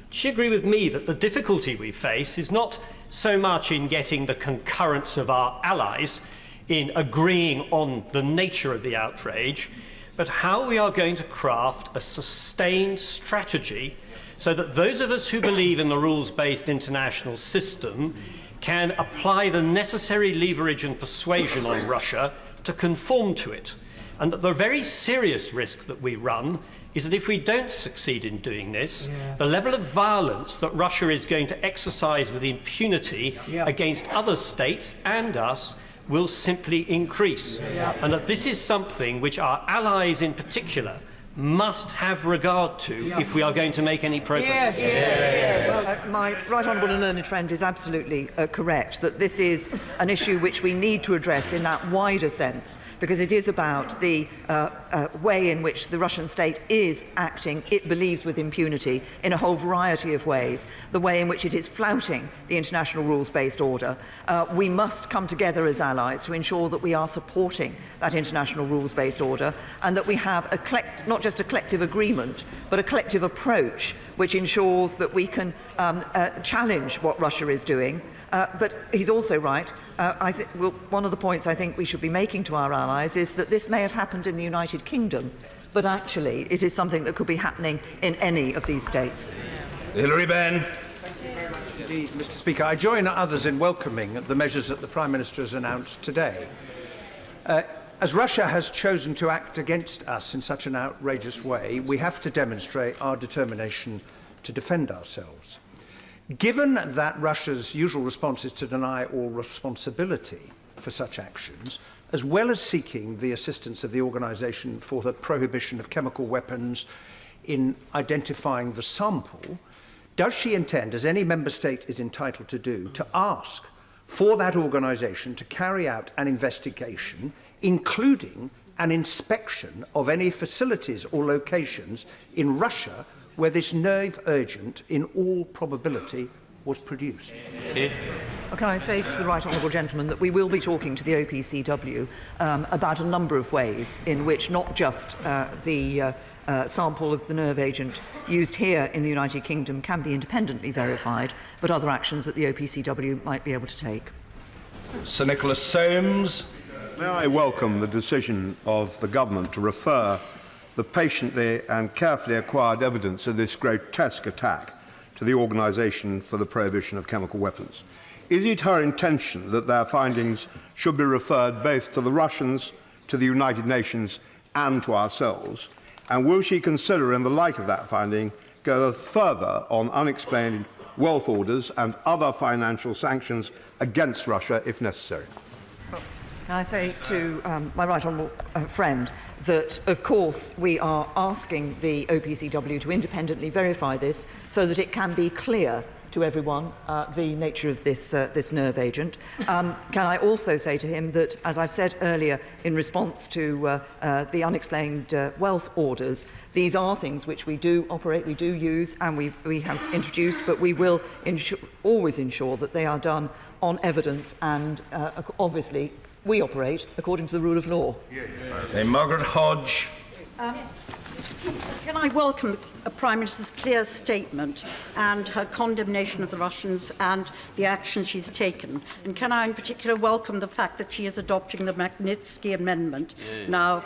Does she agree with me that the difficulty we face is not so much in getting the concurrence of our allies in agreeing on the nature of the outrage, but how we are going to craft a sustained strategy so that those of us who believe in the rules-based international system can apply the necessary leverage and persuasion on Russia to conform to it. And that the very serious risk that we run is that if we don't succeed in doing this, the level of violence that Russia is going to exercise with impunity against other states and us will simply increase. And that this is something which our allies in particular must have regard to if we are going to make any progress. Well, my right honourable and learned friend is absolutely correct that this is an issue which we need to address in that wider sense, because it is about the way in which the Russian state is acting, it believes, with impunity in a whole variety of ways, the way in which it is flouting the international rules-based order. We must come together as allies to ensure that we are supporting that international rules-based order and that we have not just a collective agreement, but a collective approach which ensures that we can challenge what Russia is doing. But he's also right. One of the points I think we should be making to our allies is that this may have happened in the United Kingdom, but actually it is something that could be happening in any of these states. Hilary Benn. Indeed, Mr. Speaker, I join others in welcoming the measures that the Prime Minister has announced today. As Russia has chosen to act against us in such an outrageous way, we have to demonstrate our determination to defend ourselves. Given that Russia's usual response is to deny all responsibility for such actions, as well as seeking the assistance of the Organisation for the Prohibition of Chemical Weapons in identifying the sample, does she intend, as any member state is entitled to do, to ask for that organisation to carry out an investigation, including an inspection of any facilities or locations in Russia where this nerve agent, in all probability, was produced? Can I say to the right honourable gentleman that we will be talking to the OPCW about a number of ways in which not just the sample of the nerve agent used here in the United Kingdom can be independently verified, but other actions that the OPCW might be able to take. Sir Nicholas Soames. May I welcome the decision of the government to refer the patiently and carefully acquired evidence of this grotesque attack to the Organisation for the Prohibition of Chemical Weapons. Is it her intention that their findings should be referred both to the Russians, to the United Nations and to ourselves? And will she consider, in the light of that finding, go further on unexplained wealth orders and other financial sanctions against Russia if necessary? Can I say to my right honourable friend that, of course, we are asking the OPCW to independently verify this so that it can be clear to everyone the nature of this nerve agent. Can I also say to him that, as I've said earlier in response to the unexplained wealth orders, these are things which we do operate, we do use, and we have introduced, but we will always ensure that they are done on evidence and, obviously, we operate according to the rule of law. Margaret Hodge. Can I welcome the Prime Minister's clear statement and her condemnation of the Russians and the action she's taken? And can I in particular welcome the fact that she is adopting the Magnitsky Amendment now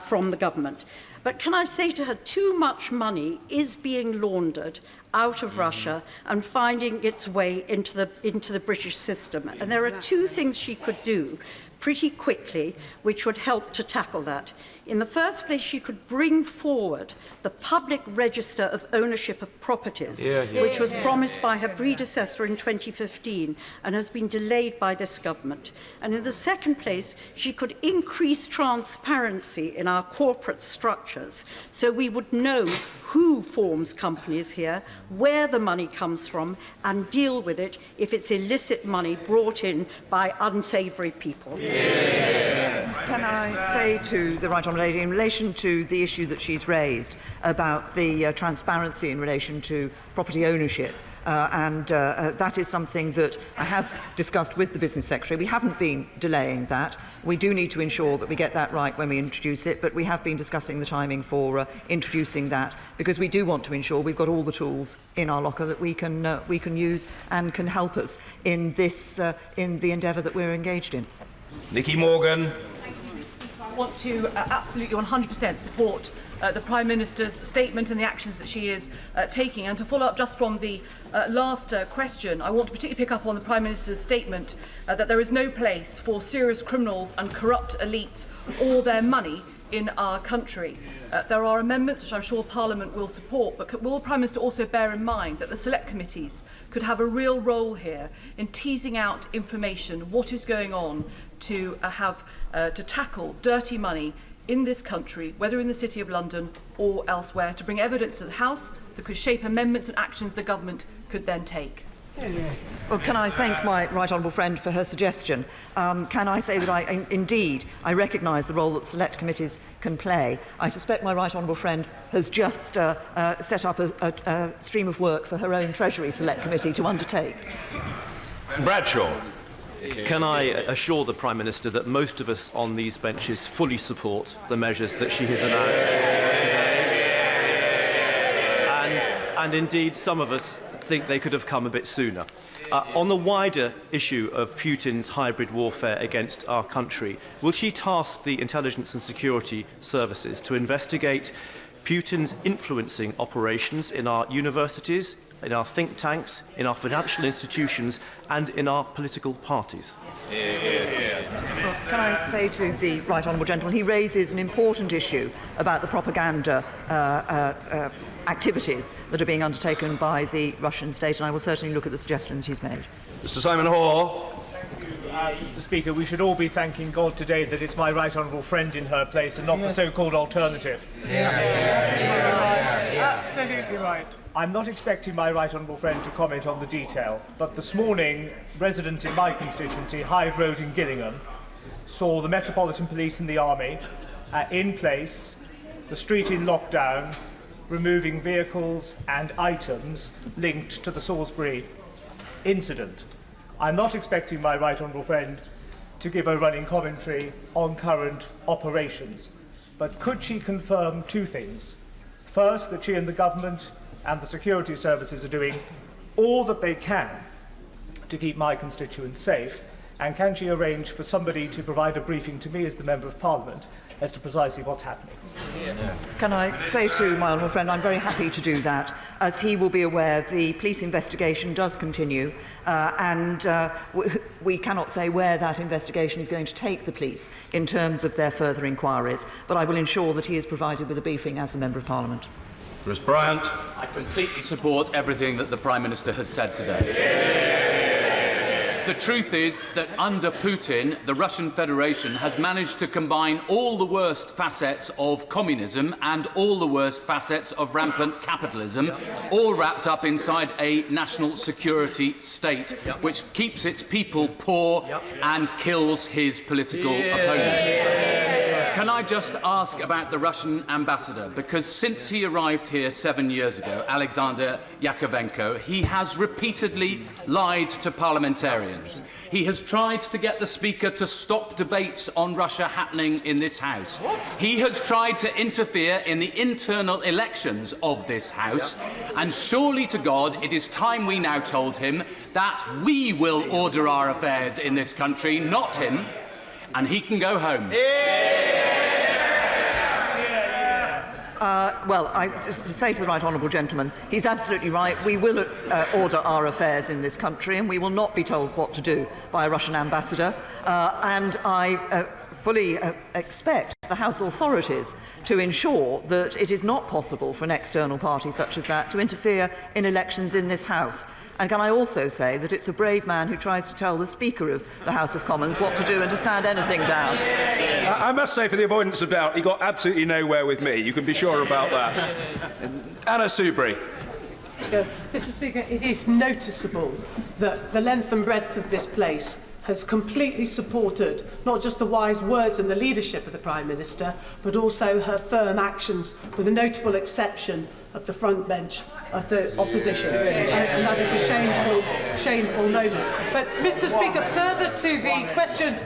from the government? But can I say to her, too much money is being laundered out of Russia and finding its way into the British system. And there are two things she could do pretty quickly which would help to tackle that. In the first place, she could bring forward the public register of ownership of properties, which was promised by her predecessor in 2015 and has been delayed by this government. And in the second place, she could increase transparency in our corporate structures so we would know who forms companies here, where the money comes from, and deal with it if it's illicit money brought in by unsavoury people. Can I say to the right honourable lady, in relation to the issue that she's raised about the transparency in relation to property ownership, that is something that I have discussed with the Business Secretary. We haven't been delaying that. We do need to ensure that we get that right when we introduce it, but we have been discussing the timing for introducing that, because we do want to ensure we've got all the tools in our locker that we can use and can help us in this in the endeavour that we're engaged in. Nicky Morgan. I want to absolutely 100% support the Prime Minister's statement and the actions that she is taking. And to follow up just from the last question, I want to particularly pick up on the Prime Minister's statement that there is no place for serious criminals and corrupt elites or their money in our country. There are amendments which I'm sure Parliament will support, but will the Prime Minister also bear in mind that the select committees could have a real role here in teasing out information, what is going on, to tackle dirty money in this country, whether in the City of London or elsewhere, to bring evidence to the House that could shape amendments and actions the government could then take? Well, can I thank my right honourable friend for her suggestion? Can I say that I recognise the role that select committees can play. I suspect my right honourable friend has just set up a stream of work for her own Treasury Select Committee to undertake. Bradshaw. Can I assure the Prime Minister that most of us on these benches fully support the measures that she has announced today? And indeed, some of us think they could have come a bit sooner. On the wider issue of Putin's hybrid warfare against our country, will she task the intelligence and security services to investigate Putin's influencing operations in our universities, in our think tanks, in our financial institutions and in our political parties? Well, can I say to the right honourable gentleman, he raises an important issue about the propaganda activities that are being undertaken by the Russian state, and I will certainly look at the suggestions he's made. Mr. Simon Hoare. Mr. Speaker, we should all be thanking God today that it's my right honourable friend in her place and not the so-called alternative. Absolutely right. I'm not expecting my right honourable friend to comment on the detail, but this morning, residents in my constituency, Hyde Road in Gillingham, saw the Metropolitan Police and the Army in place, the street in lockdown, removing vehicles and items linked to the Salisbury incident. I'm not expecting my right honourable friend to give a running commentary on current operations, but could she confirm two things? First, that she and the government and the security services are doing all that they can to keep my constituents safe, and can she arrange for somebody to provide a briefing to me as the Member of Parliament as to precisely what's happening? Can I say to my honourable friend, I'm very happy to do that. As he will be aware, the police investigation does continue, and we cannot say where that investigation is going to take the police in terms of their further inquiries, but I will ensure that he is provided with a briefing as the Member of Parliament. Chris Bryant. I completely support everything that the Prime Minister has said today. The truth is that under Putin, the Russian Federation has managed to combine all the worst facets of communism and all the worst facets of rampant capitalism, all wrapped up inside a national security state, which keeps its people poor and kills his political opponents. Can I just ask about the Russian ambassador? Because since he arrived here 7 years ago, Alexander Yakovenko, he has repeatedly lied to parliamentarians. He has tried to get the Speaker to stop debates on Russia happening in this House. He has tried to interfere in the internal elections of this House. And surely to God, it is time we now told him that we will order our affairs in this country, not him, and he can go home. Well, just to say to the right honourable gentleman, he's absolutely right. We will order our affairs in this country, and we will not be told what to do by a Russian ambassador. And I fully expect the House authorities to ensure that it is not possible for an external party such as that to interfere in elections in this House. And can I also say that it's a brave man who tries to tell the Speaker of the House of Commons what to do and to stand anything down. I must say, for the avoidance of doubt, he got absolutely nowhere with me. You can be sure about that. Anna Soubry. Mr. Speaker, it is noticeable that the length and breadth of this place has completely supported not just the wise words and the leadership of the Prime Minister, but also her firm actions, with a notable exception of the front bench of the opposition. And that is a shameful moment. But, Mr. Speaker, further to the question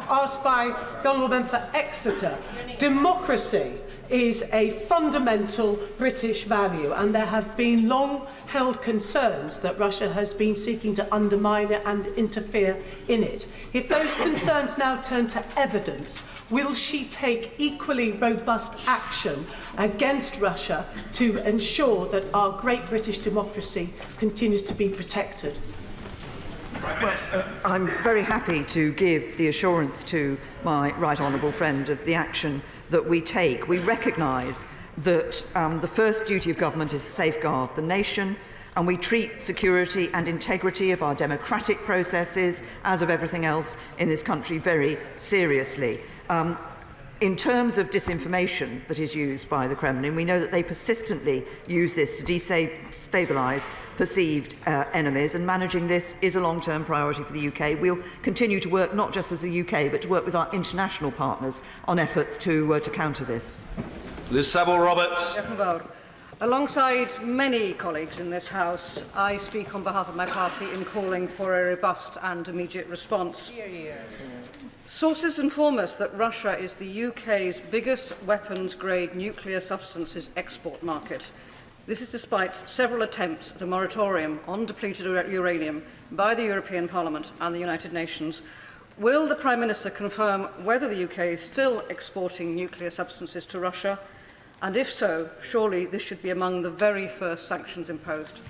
asked by the Honourable Member for Exeter, democracy is a fundamental British value, and there have been long-held concerns that Russia has been seeking to undermine it and interfere in it. If those concerns now turn to evidence, will she take equally robust action against Russia to ensure that our great British democracy continues to be protected? Well, I'm very happy to give the assurance to my right honourable friend of the action that we take. We recognise that the first duty of government is to safeguard the nation, and we treat security and integrity of our democratic processes, as of everything else in this country, very seriously. In terms of disinformation that is used by the Kremlin, we know that they persistently use this to destabilise perceived enemies, and managing this is a long-term priority for the UK. We'll continue to work not just as the UK, but to work with our international partners on efforts to counter this. Liz Saville-Roberts. Alongside many colleagues in this House, I speak on behalf of my party in calling for a robust and immediate response. Sources inform us that Russia is the UK's biggest weapons-grade nuclear substances export market. This is despite several attempts at a moratorium on depleted uranium by the European Parliament and the United Nations. Will the Prime Minister confirm whether the UK is still exporting nuclear substances to Russia? And if so, surely this should be among the very first sanctions imposed.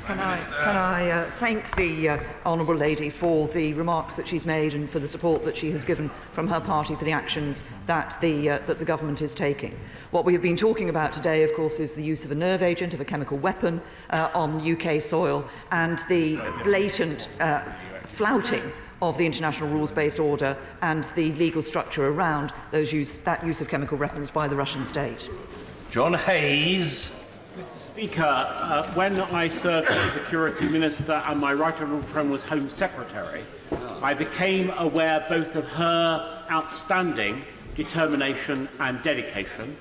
Can I thank the Honourable Lady for the remarks that she's made and for the support that she has given from her party for the actions that the government is taking. What we have been talking about today, of course, is the use of a nerve agent, of a chemical weapon on UK soil, and the blatant flouting of the international rules-based order and the legal structure around that use of chemical weapons by the Russian state. John Hayes. Mr. Speaker, when I served as Security Minister and my right honourable friend was Home Secretary, I became aware both of her outstanding determination and dedication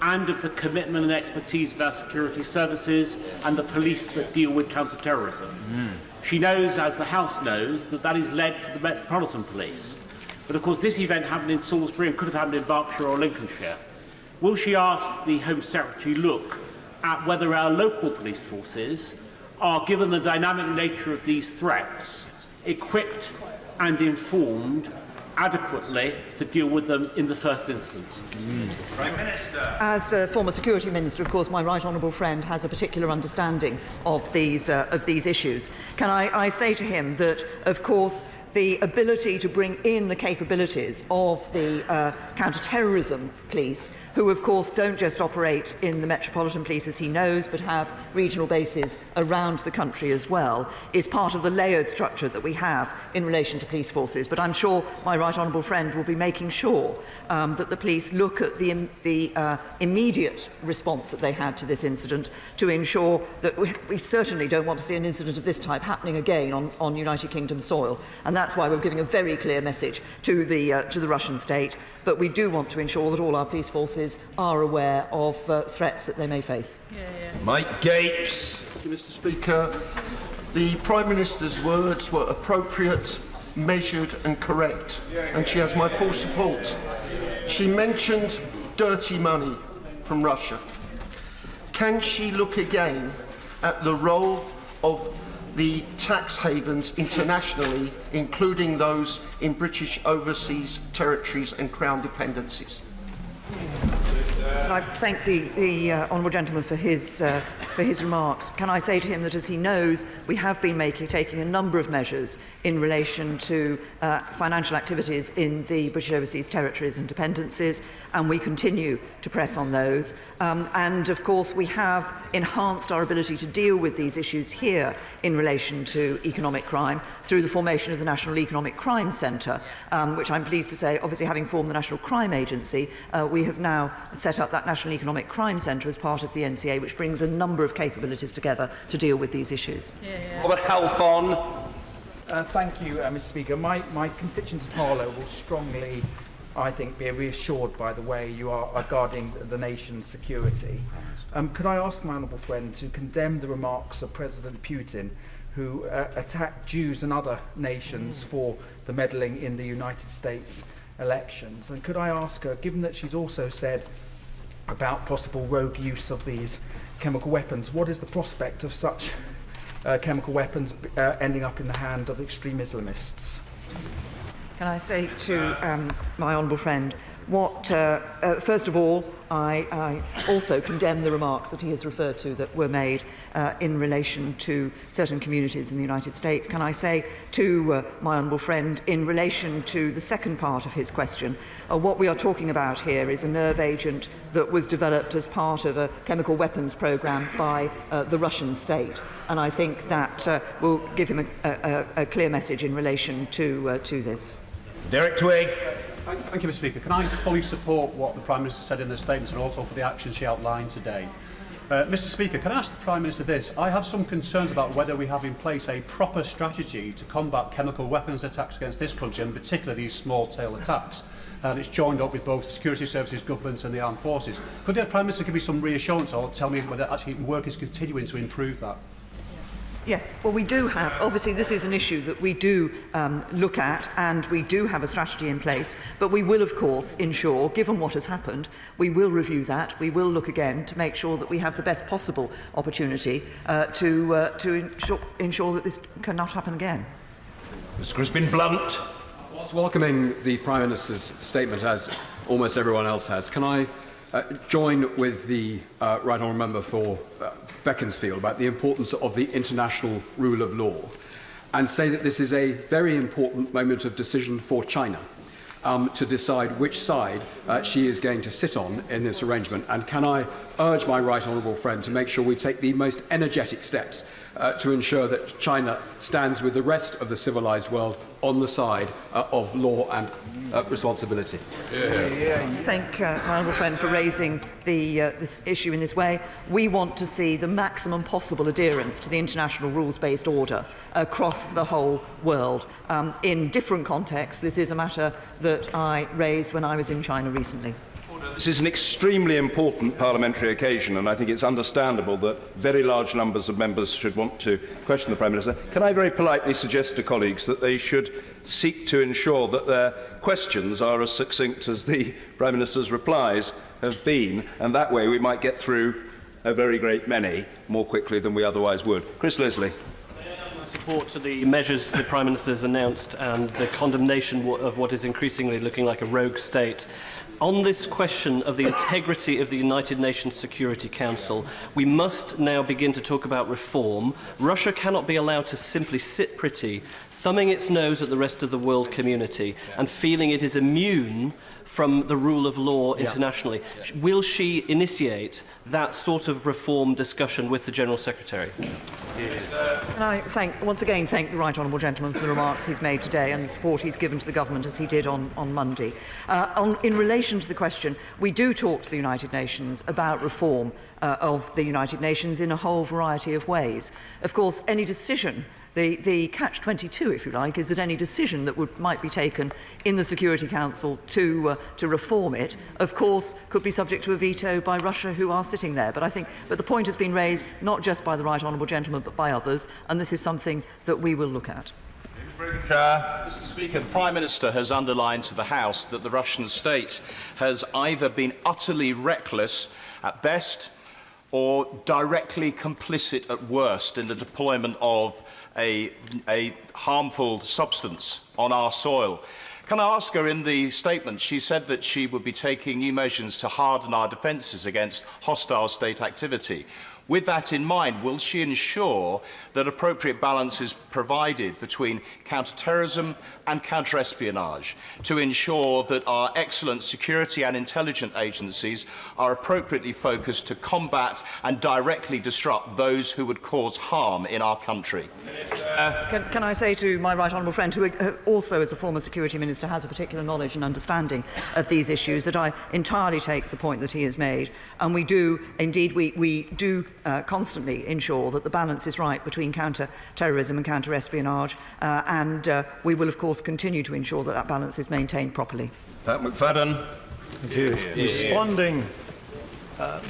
and of the commitment and expertise of our security services and the police that deal with counter-terrorism. She knows, as the House knows, that that is led for the Metropolitan Police. But of course this event happened in Salisbury and could have happened in Berkshire or Lincolnshire. Will she ask the Home Secretary look at whether our local police forces are, given the dynamic nature of these threats, equipped and informed adequately to deal with them in the first instance? Prime Minister. As a former Security Minister, of course, my right honourable friend has a particular understanding of these issues. Can I say to him that, of course, the ability to bring in the capabilities of the counter-terrorism police, who of course don't just operate in the Metropolitan Police as he knows, but have regional bases around the country as well, is part of the layered structure that we have in relation to police forces. But I'm sure my right honourable friend will be making sure that the police look at the immediate response that they had to this incident to ensure that we certainly don't want to see an incident of this type happening again on United Kingdom soil. And that's why we're giving a very clear message to the Russian state. But we do want to ensure that all our police forces are aware of threats that they may face. Mike Gapes. Thank you, Mr. Speaker. The Prime Minister's words were appropriate, measured and correct, and she has my full support. She mentioned dirty money from Russia. Can she look again at the role of the tax havens internationally, including those in British overseas territories and Crown dependencies? I thank the honourable gentleman for his remarks. Can I say to him that, as he knows, we have been taking a number of measures in relation to financial activities in the British overseas territories and dependencies, and we continue to press on those. And of course, we have enhanced our ability to deal with these issues here in relation to economic crime through the formation of the National Economic Crime Centre, which I'm pleased to say, obviously having formed the National Crime Agency, we have now set up that National Economic Crime Centre as part of the NCA, which brings a number of capabilities together to deal with these issues. Robert Halfon. Thank you, Mr. Speaker. My constituents of Harlow will strongly, I think, be reassured by the way you are guarding the nation's security. Could I ask my honourable friend to condemn the remarks of President Putin, who attacked Jews and other nations for the meddling in the United States elections? And could I ask her, given that she's also said about possible rogue use of these chemical weapons, what is the prospect of such chemical weapons ending up in the hand of extreme Islamists? Can I say to my honourable friend, first of all, I also condemn the remarks that he has referred to that were made in relation to certain communities in the United States. Can I say to my honourable friend, in relation to the second part of his question, what we are talking about here is a nerve agent that was developed as part of a chemical weapons programme by the Russian state. And I think that will give him a clear message in relation to this. Derek Twigg. Thank you, Mr. Speaker. Can I fully support what the Prime Minister said in the statement and also for the actions she outlined today? Mr. Speaker, can I ask the Prime Minister this? I have some concerns about whether we have in place a proper strategy to combat chemical weapons attacks against this country, and particularly these small-tail attacks. And it's joined up with both security services, governments and the armed forces. Could the Prime Minister give me some reassurance or tell me whether actually work is continuing to improve that? Yes, well, we do have, obviously this is an issue that we do look at, and we do have a strategy in place, but we will of course ensure, given what has happened, we will review that, we will look again to make sure that we have the best possible opportunity to ensure that this cannot happen again. Mr. Crispin Blunt. Whilst welcoming the Prime Minister's statement, as almost everyone else has, can I join with the Right Honourable Member for Beaconsfield about the importance of the international rule of law and say that this is a very important moment of decision for China to decide which side she is going to sit on in this arrangement. And can I urge my Right Honourable friend to make sure we take the most energetic steps to ensure that China stands with the rest of the civilised world on the side of law and responsibility. Thank my honourable friend for raising this issue in this way. We want to see the maximum possible adherence to the international rules-based order across the whole world. In different contexts, this is a matter that I raised when I was in China recently. This is an extremely important parliamentary occasion, and I think it's understandable that very large numbers of members should want to question the Prime Minister. Can I very politely suggest to colleagues that they should seek to ensure that their questions are as succinct as the Prime Minister's replies have been, and that way we might get through a very great many more quickly than we otherwise would. Chris Leslie. Support to the measures the Prime Minister has announced and the condemnation of what is increasingly looking like a rogue state. On this question of the integrity of the United Nations Security Council, we must now begin to talk about reform. Russia cannot be allowed to simply sit pretty, thumbing its nose at the rest of the world community and feeling it is immune from the rule of law internationally. Will she initiate that sort of reform discussion with the General Secretary? And I once again thank the Right Honourable Gentleman for the remarks he's made today and the support he's given to the government as he did on Monday. In relation to the question, we do talk to the United Nations about reform of the United Nations in a whole variety of ways. Of course, any decision, the catch-22, if you like, is that any decision that might be taken in the Security Council to reform it, of course, could be subject to a veto by Russia, who are sitting there. But the point has been raised not just by the Right Honourable Gentleman, but by others, and this is something that we will look at. Mr. Speaker, the Prime Minister has underlined to the House that the Russian state has either been utterly reckless at best or directly complicit at worst in the deployment of a harmful substance on our soil. Can I ask her, in the statement, she said that she would be taking new measures to harden our defences against hostile state activity. With that in mind, will she ensure that appropriate balance is provided between counter-terrorism and counter-espionage to ensure that our excellent security and intelligence agencies are appropriately focused to combat and directly disrupt those who would cause harm in our country? Can I say to my Right Honourable friend, who also as a former Security Minister has a particular knowledge and understanding of these issues, that I entirely take the point that he has made, and we do, indeed, we do constantly ensure that the balance is right between counter-terrorism and counter-espionage, and we will, of course, continue to ensure that that balance is maintained properly. Pat McFadden. Thank you. Responding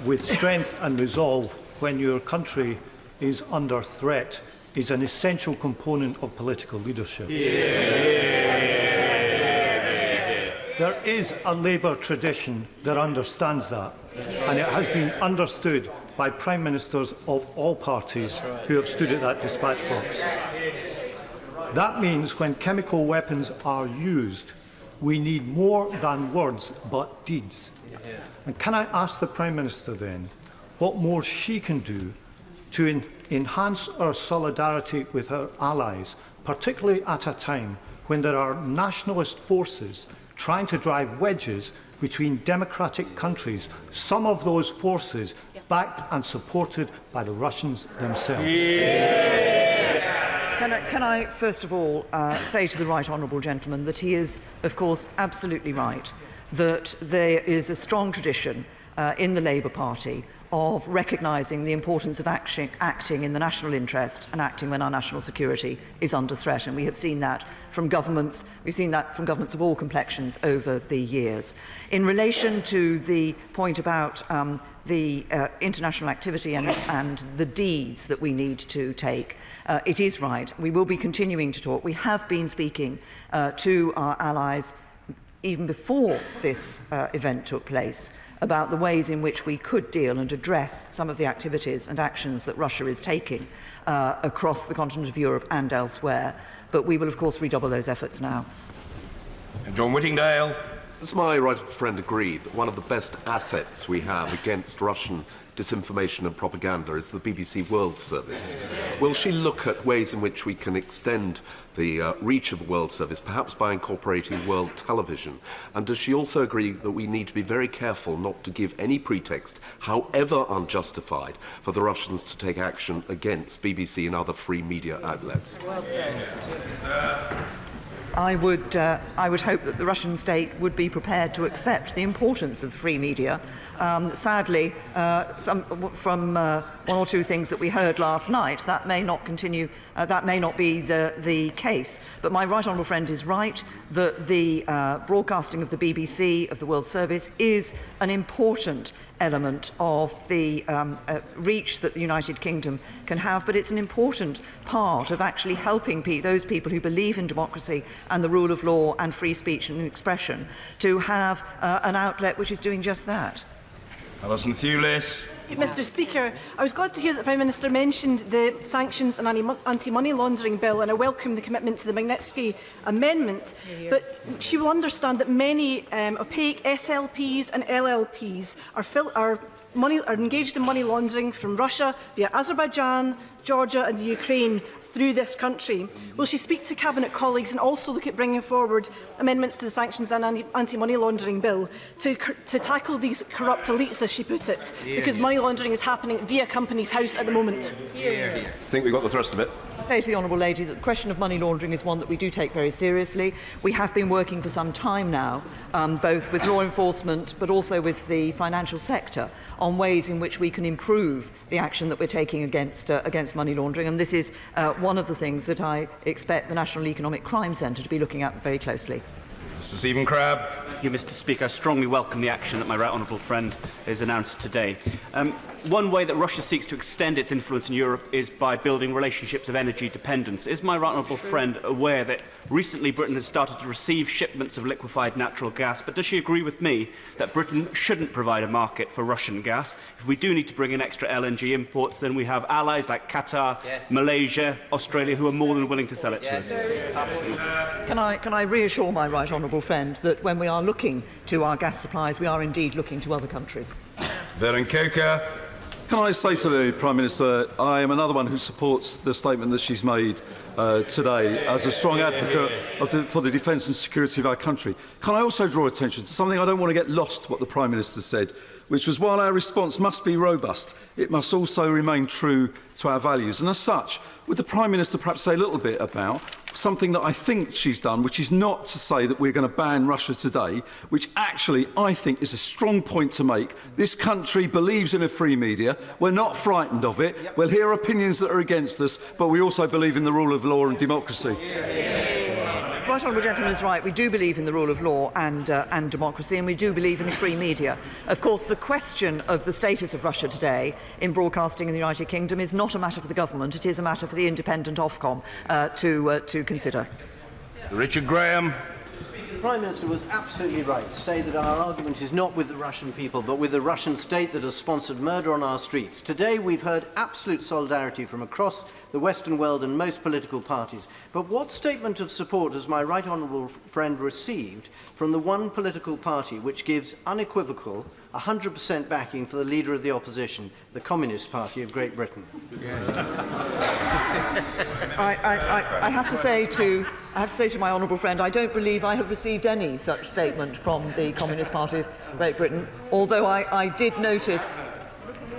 with strength and resolve when your country is under threat is an essential component of political leadership. There is a Labour tradition that understands that, and it has been understood by Prime Ministers of all parties who have stood at that dispatch box. That means when chemical weapons are used, we need more than words but deeds. And can I ask the Prime Minister then what more she can do to enhance our solidarity with our allies, particularly at a time when there are nationalist forces trying to drive wedges between democratic countries, some of those forces backed and supported by the Russians themselves? Can I first of all say to the Right Honourable Gentleman that he is, of course, absolutely right, that there is a strong tradition in the Labour Party of recognising the importance of acting in the national interest and acting when our national security is under threat. And we have seen that from governments. We've seen that from governments of all complexions over the years. In relation to the point about the international activity and the deeds that we need to take, it is right. We will be continuing to talk. We have been speaking to our allies even before this event took place about the ways in which we could deal and address some of the activities and actions that Russia is taking across the continent of Europe and elsewhere. But we will, of course, redouble those efforts now. John Whittingdale. Does my right friend agree that one of the best assets we have against Russian disinformation and propaganda is the BBC World Service? Will she look at ways in which we can extend the reach of the World Service, perhaps by incorporating world television? And does she also agree that we need to be very careful not to give any pretext, however unjustified, for the Russians to take action against BBC and other free media outlets? I would hope that the Russian state would be prepared to accept the importance of the free media. Sadly, from one or two things that we heard last night, that may not continue. That may not be the case. But my right honourable friend is right that the broadcasting of the BBC, of the World Service, is an important element of the reach that the United Kingdom can have, but it's an important part of actually helping those people who believe in democracy and the rule of law and free speech and expression to have an outlet which is doing just that. Alison Thewlis. Mr Speaker, I was glad to hear that the Prime Minister mentioned the sanctions and anti-money laundering bill, and I welcome the commitment to the Magnitsky Amendment. But she will understand that many opaque SLPs and LLPs are engaged in money laundering from Russia via Azerbaijan, Georgia and the Ukraine through this country. Will she speak to Cabinet colleagues and also look at bringing forward amendments to the sanctions and anti-money laundering bill to tackle these corrupt elites, as she put it, because money laundering is happening via Companies House at the moment? I think we got the thrust of it. I say to the Honourable Lady that the question of money laundering is one that we do take very seriously. We have been working for some time now, both with law enforcement but also with the financial sector, on ways in which we can improve the action that we're taking against money laundering. And this is one of the things that I expect the National Economic Crime Centre to be looking at very closely. Mr Stephen Crabb. Thank you, Mr Speaker. I strongly welcome the action that my right honourable friend has announced today. One way that Russia seeks to extend its influence in Europe is by building relationships of energy dependence. Is my right honourable friend aware that recently Britain has started to receive shipments of liquefied natural gas, but does she agree with me that Britain shouldn't provide a market for Russian gas? If we do need to bring in extra LNG imports, then we have allies like Qatar, Malaysia, Australia, who are more than willing to sell it to us. Can I reassure my right honourable friend that when we are looking to our gas supplies, we are indeed looking to other countries? Veron Coker. Can I say to the Prime Minister, I am another one who supports the statement that she's made today as a strong advocate for the defence and security of our country. Can I also draw attention to something I don't want to get lost, what the Prime Minister said, which was while our response must be robust, it must also remain true to our values. And as such, would the Prime Minister perhaps say a little bit about something that I think she's done, which is not to say that we're going to ban Russia today, which actually I think is a strong point to make. This country believes in a free media. We're not frightened of it. We'll hear opinions that are against us, but we also believe in the rule of law and democracy. The right honourable gentleman is right. We do believe in the rule of law and democracy, and we do believe in free media. Of course, the question of the status of Russia today in broadcasting in the United Kingdom is not a matter for the government. It is a matter for the independent Ofcom to consider. Richard Graham. The Prime Minister was absolutely right to say that our argument is not with the Russian people, but with the Russian state that has sponsored murder on our streets. Today we've heard absolute solidarity from across the Western world and most political parties. But what statement of support has my right honourable friend received from the one political party which gives unequivocal 100% backing for the leader of the opposition, the Communist Party of Great Britain? I have to say to my honourable friend, I don't believe I have received any such statement from the Communist Party of Great Britain, although I did notice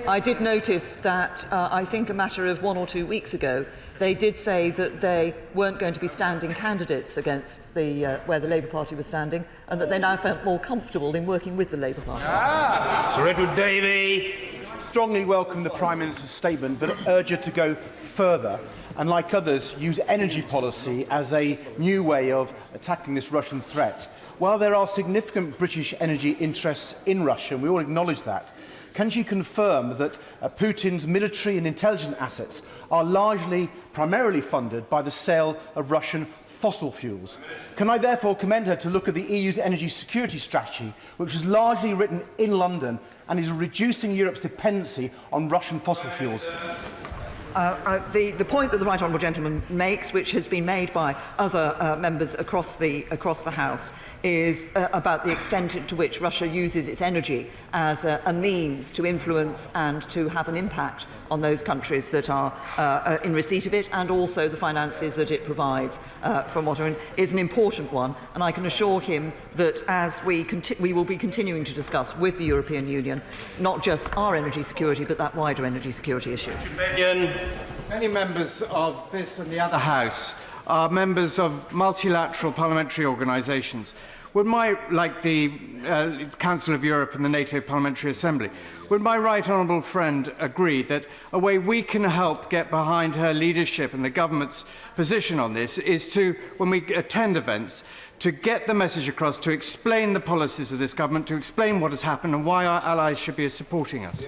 that I think a matter of 1 or 2 weeks ago, they did say that they weren't going to be standing candidates against where the Labour Party was standing, and that they now felt more comfortable in working with the Labour Party. Sir Edward Davey. strongly welcome the Prime Minister's statement, but urge her to go further and, like others, use energy policy as a new way of attacking this Russian threat. While there are significant British energy interests in Russia, and we all acknowledge that, can she confirm that Putin's military and intelligence assets are primarily funded by the sale of Russian fossil fuels? Can I therefore commend her to look at the EU's energy security strategy, which is largely written in London and is reducing Europe's dependency on Russian fossil fuels? The point that the right honourable gentleman makes, which has been made by other members across the House, is about the extent to which Russia uses its energy as a means to influence and to have an impact on those countries that are in receipt of it, and also the finances that it provides from what is an important one. And I can assure him that as we will be continuing to discuss with the European Union not just our energy security, but that wider energy security issue. Many members of this and the other House are members of multilateral parliamentary organisations. Like the Council of Europe and the NATO Parliamentary Assembly, would my right honourable friend agree that a way we can help get behind her leadership and the government's position on this is to, when we attend events, to get the message across, to explain the policies of this government, to explain what has happened and why our allies should be supporting us?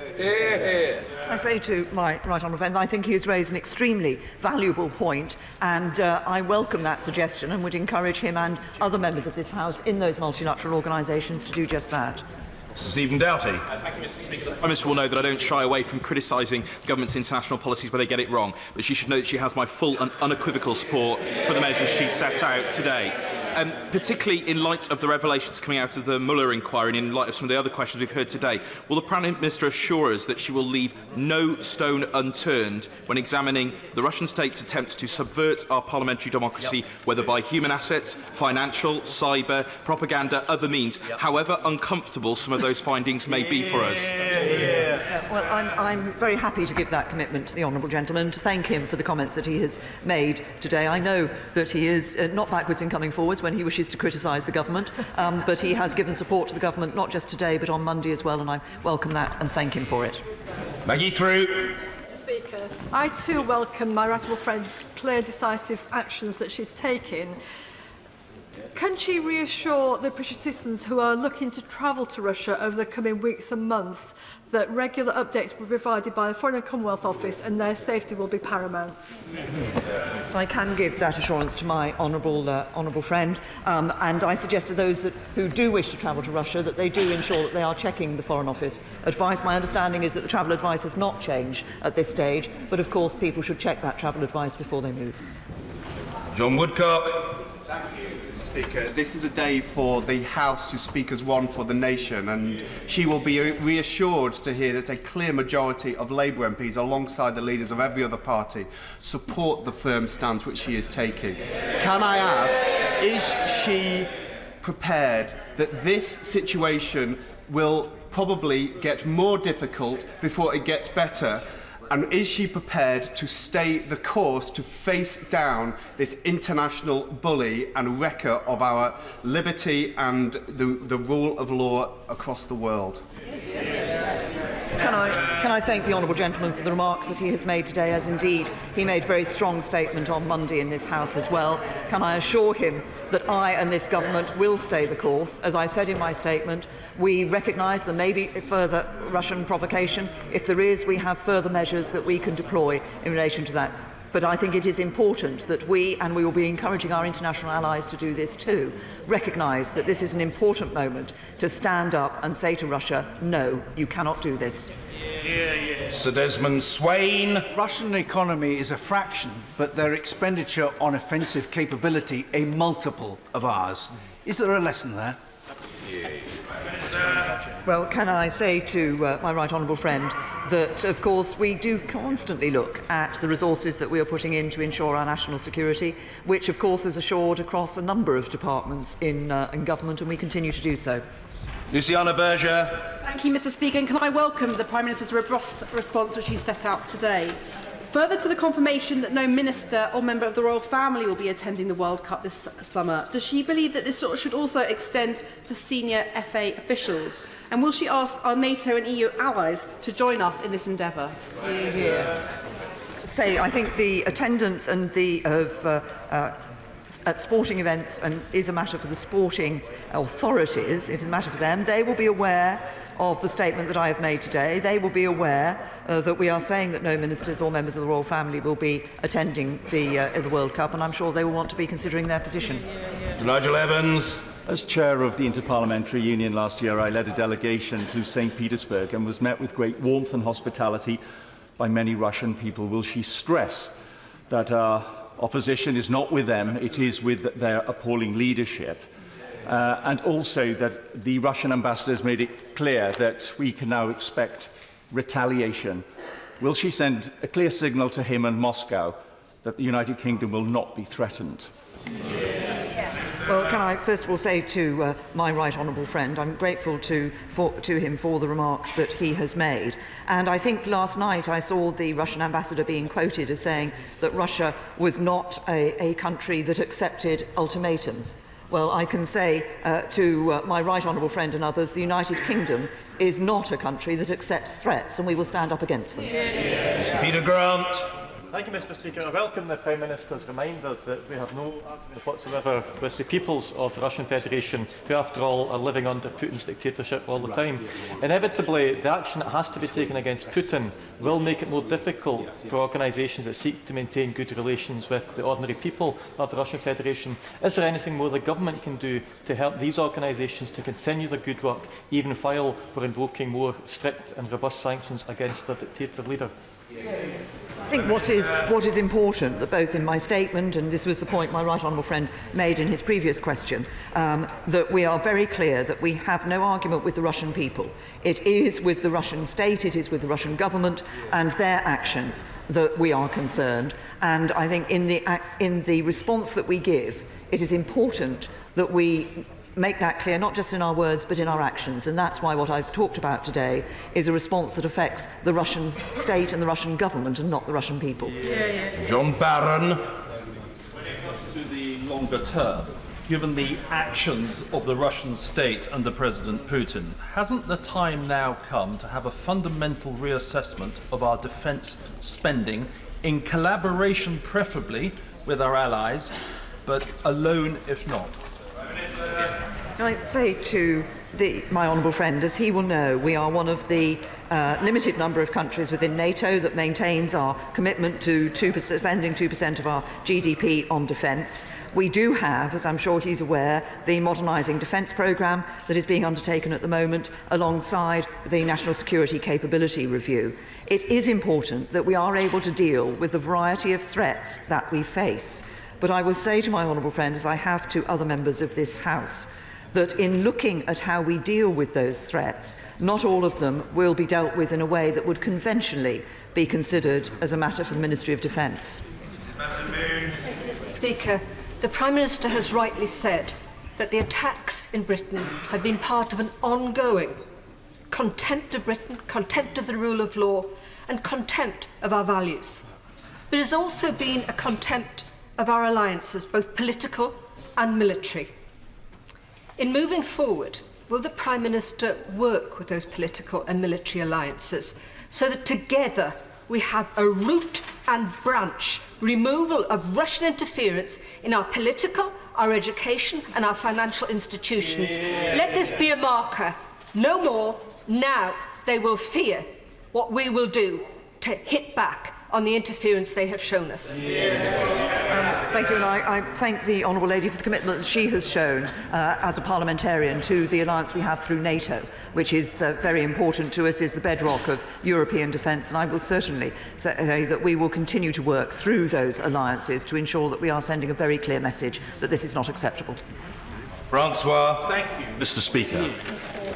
I say to my right honourable friend, I think he has raised an extremely valuable point, and I welcome that suggestion and would encourage him and other members of this House in those multilateral organisations to do just that. Stephen Doughty. Thank you, Mr. Speaker. The Prime Minister will know that I don't shy away from criticising the government's international policies where they get it wrong, but she should know that she has my full and unequivocal support for the measures she set out today. Particularly in light of the revelations coming out of the Mueller inquiry and in light of some of the other questions we've heard today, will the Prime Minister assure us that she will leave no stone unturned when examining the Russian state's attempts to subvert our parliamentary democracy, whether by human assets, financial, cyber, propaganda, other means, however uncomfortable some of those findings may be for us? Well, I'm very happy to give that commitment to the honourable gentleman, to thank him for the comments that he has made today. I know that he is not backwards in coming forwards when he wishes to criticise the government, but he has given support to the government not just today but on Monday as well, and I welcome that and thank him for it. Maggie Through. Mr. Speaker, I too welcome my right honourable friend's clear, decisive actions that she's taken. Can she reassure the British citizens who are looking to travel to Russia over the coming weeks and months that regular updates will be provided by the Foreign and Commonwealth Office and their safety will be paramount? I can give that assurance to my honourable friend, and I suggest to those who do wish to travel to Russia that they do ensure that they are checking the Foreign Office advice. My understanding is that the travel advice has not changed at this stage, but of course people should check that travel advice before they move. John Woodcock. Thank you, Mr. Speaker. This is a day for the House to speak as one for the nation, and she will be reassured to hear that a clear majority of Labour MPs, alongside the leaders of every other party, support the firm stance which she is taking. Can I ask, is she prepared that this situation will probably get more difficult before it gets better? And is she prepared to stay the course to face down this international bully and wrecker of our liberty and the rule of law across the world? Can I thank the honourable gentleman for the remarks that he has made today, as indeed he made a very strong statement on Monday in this House as well. Can I assure him that I and this government will stay the course? As I said in my statement, we recognise there may be further Russian provocation. If there is, we have further measures that we can deploy in relation to that. But I think it is important that we, and we will be encouraging our international allies to do this too, recognise that this is an important moment to stand up and say to Russia, no, you cannot do this. Sir Desmond Swain. Russian economy is a fraction, but their expenditure on offensive capability a multiple of ours. Is there a lesson there? Well, can I say to my right honourable friend that, of course, we do constantly look at the resources that we are putting in to ensure our national security, which, of course, is assured across a number of departments in government, and we continue to do so. Luciana Berger. Thank you, Mr. Speaker. And can I welcome the Prime Minister's robust response which he set out today? Further to the confirmation that no minister or member of the royal family will be attending the World Cup this summer, does she believe that this should also extend to senior FA officials? And will she ask our NATO and EU allies to join us in this endeavour? I think the attendance and at sporting events is a matter for the sporting authorities. It is a matter for them. They will be aware of the statement that I have made today. They will be aware that we are saying that no ministers or members of the royal family will be attending the World Cup, and I'm sure they will want to be considering their position. Mr. Nigel Evans. As chair of the Interparliamentary Union last year, I led a delegation to St. Petersburg and was met with great warmth and hospitality by many Russian people. Will she stress that our opposition is not with them, it is with their appalling leadership? And also that the Russian ambassador has made it clear that we can now expect retaliation. Will she send a clear signal to him and Moscow that the United Kingdom will not be threatened? Well, can I first of all say to my right honourable friend, I'm grateful to him for the remarks that he has made. And I think last night I saw the Russian ambassador being quoted as saying that Russia was not a country that accepted ultimatums. Well, I can say to my right honourable friend and others, the United Kingdom is not a country that accepts threats, and we will stand up against them. Mr. Peter Grant. Thank you, Mr. Speaker. I welcome the Prime Minister's reminder that we have no argument whatsoever with the peoples of the Russian Federation, who, after all, are living under Putin's dictatorship all the time. Inevitably, the action that has to be taken against Putin will make it more difficult for organisations that seek to maintain good relations with the ordinary people of the Russian Federation. Is there anything more the government can do to help these organisations to continue their good work, even while we're invoking more strict and robust sanctions against their dictator leader? I think what is important, that both in my statement, and this was the point my right honourable friend made in his previous question, that we are very clear that we have no argument with the Russian people. It is with the Russian state, it is with the Russian government and their actions that we are concerned. And I think in the response that we give, it is important that we make that clear, not just in our words, but in our actions. And that's why what I've talked about today is a response that affects the Russian state and the Russian government and not the Russian people. John Barron. When it comes to the longer term, given the actions of the Russian state under President Putin, hasn't the time now come to have a fundamental reassessment of our defence spending, in collaboration preferably with our allies, but alone if not? Can I say to my honourable friend, as he will know, we are one of the limited number of countries within NATO that maintains our commitment to spending 2% of our GDP on defence. We do have, as I'm sure he's aware, the modernising defence programme that is being undertaken at the moment alongside the National Security Capability Review. It is important that we are able to deal with the variety of threats that we face. But I will say to my honourable friend, as I have to other members of this House, that in looking at how we deal with those threats, not all of them will be dealt with in a way that would conventionally be considered as a matter for the Ministry of Defence. Mr. Speaker, the Prime Minister has rightly said that the attacks in Britain have been part of an ongoing contempt of Britain, contempt of the rule of law, and contempt of our values. But it has also been a contempt of our alliances, both political and military. In moving forward, will the Prime Minister work with those political and military alliances so that together we have a root and branch removal of Russian interference in our political, our education and our financial institutions? Let this be a marker. No more. Now they will fear what we will do to hit back on the interference they have shown us. Thank you, and I thank the Honourable Lady for the commitment that she has shown as a parliamentarian to the alliance we have through NATO, which is very important to us, is the bedrock of European defence, and I will certainly say that we will continue to work through those alliances to ensure that we are sending a very clear message that this is not acceptable. Francois. Thank you, Mr. Speaker.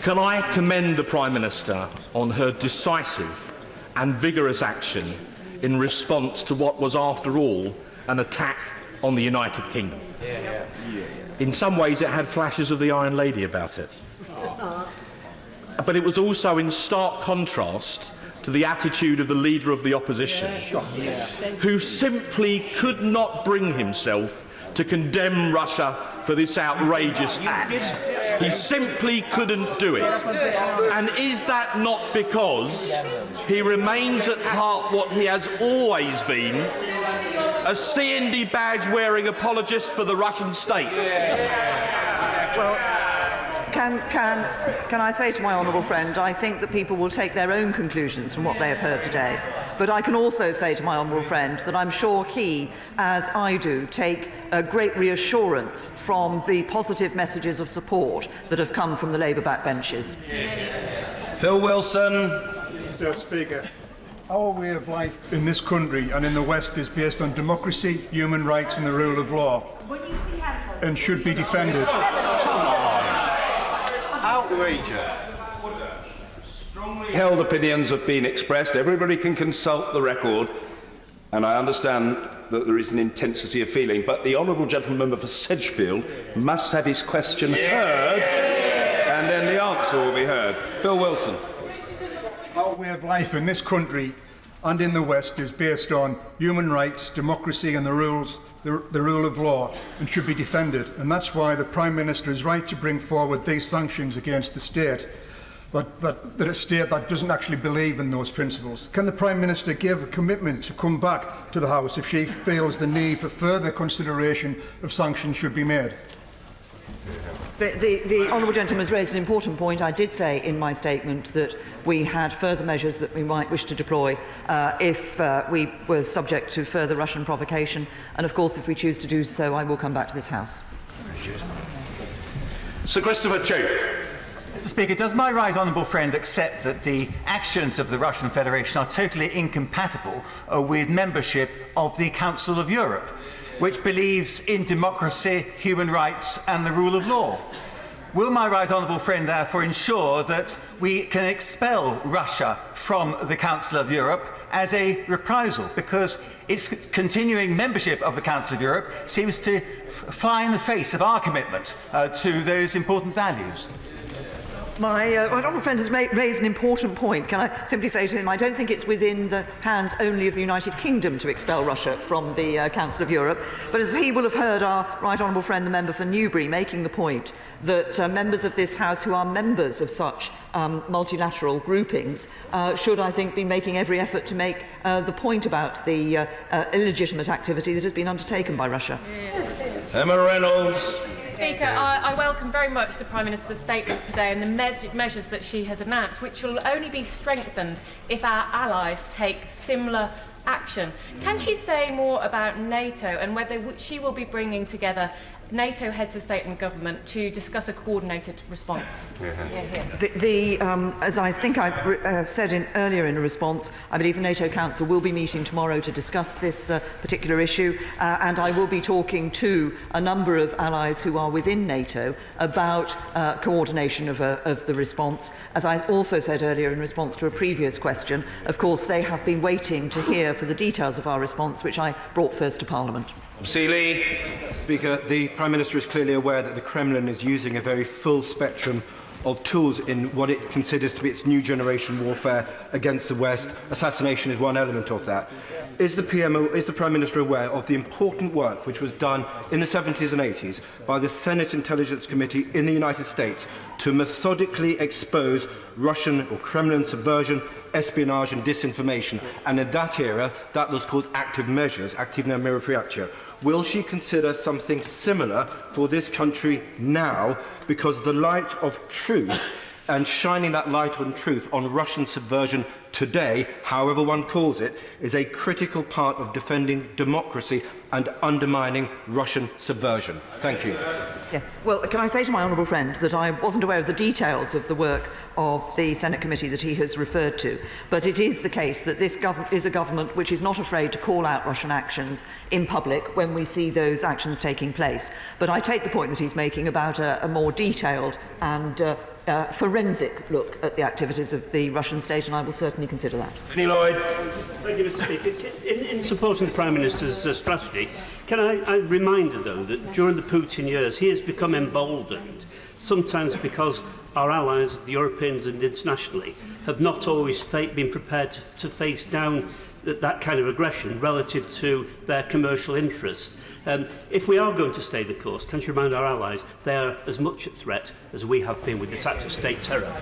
Can I commend the Prime Minister on her decisive and vigorous action in response to what was, after all, an attack on the United Kingdom. In some ways, it had flashes of the Iron Lady about it. But it was also in stark contrast to the attitude of the Leader of the Opposition, who simply could not bring himself to condemn Russia for this outrageous act. He simply couldn't do it. And is that not because he remains at heart what he has always been, a CND badge-wearing apologist for the Russian state? Well, can I say to my honourable friend, I think that people will take their own conclusions from what they have heard today. But I can also say to my honourable friend that I'm sure he, as I do, take a great reassurance from the positive messages of support that have come from the Labour backbenches. Phil Wilson. Mr. Speaker, our way of life in this country and in the West is based on democracy, human rights and the rule of law, and should be defended. Outrageous. Strongly held opinions have been expressed. Everybody can consult the record, and I understand that there is an intensity of feeling, but the honourable gentleman member for Sedgefield must have his question heard, and then the answer will be heard. Phil Wilson. Our way of life in this country and in the West is based on human rights, democracy and the rule of law, and should be defended. And that's why the Prime Minister is right to bring forward these sanctions against the state, that a state that doesn't actually believe in those principles. Can the Prime Minister give a commitment to come back to the House if she feels the need for further consideration of sanctions should be made? The honourable gentleman has raised an important point. I did say in my statement that we had further measures that we might wish to deploy if we were subject to further Russian provocation. And of course, if we choose to do so, I will come back to this House. Sir Christopher Chope. Mr. Speaker, does my right honourable friend accept that the actions of the Russian Federation are totally incompatible with membership of the Council of Europe, which believes in democracy, human rights and the rule of law? Will my right honourable friend therefore ensure that we can expel Russia from the Council of Europe as a reprisal, because its continuing membership of the Council of Europe seems to fly in the face of our commitment to those important values? My honourable friend has raised an important point. Can I simply say to him, I don't think it's within the hands only of the United Kingdom to expel Russia from the Council of Europe, but as he will have heard our right honourable friend, the member for Newbury, making the point that members of this House who are members of such multilateral groupings should, I think, be making every effort to make the point about the illegitimate activity that has been undertaken by Russia. Emma Reynolds. Speaker, I welcome very much the Prime Minister's statement today and the measures that she has announced, which will only be strengthened if our allies take similar action. Can she say more about NATO and whether she will be bringing together NATO heads of state and government to discuss a coordinated response? As I think I said earlier in a response, I believe the NATO Council will be meeting tomorrow to discuss this particular issue, and I will be talking to a number of allies who are within NATO about coordination of the response. As I also said earlier in response to a previous question, of course they have been waiting to hear for the details of our response, which I brought first to Parliament. Seeley. Speaker, the Prime Minister is clearly aware that the Kremlin is using a very full spectrum of tools in what it considers to be its new generation warfare against the West. Assassination is one element of that. Is the Prime Minister aware of the important work which was done in the 70s and 80s by the Senate Intelligence Committee in the United States to methodically expose Russian or Kremlin subversion, espionage and disinformation? And in that era, that was called active measures, activna meropриятия. Will she consider something similar for this country now? Because the light of truth and shining that light on truth on Russian subversion today, however one calls it, is a critical part of defending democracy and undermining Russian subversion. Thank you. Yes. Well, can I say to my honourable friend that I wasn't aware of the details of the work of the Senate committee that he has referred to, but it is the case that this is a government which is not afraid to call out Russian actions in public when we see those actions taking place. But I take the point that he's making about a more detailed and forensic look at the activities of the Russian state, and I will certainly consider that. Penny Lloyd. Thank you, Mr. Speaker. In supporting the Prime Minister's strategy, can I remind her, though, that during the Putin years he has become emboldened, sometimes because our allies, the Europeans and internationally, have not always been prepared to face down that kind of aggression relative to their commercial interests. If we are going to stay the course, can you remind our allies they are as much a threat as we have been with this act of state terror?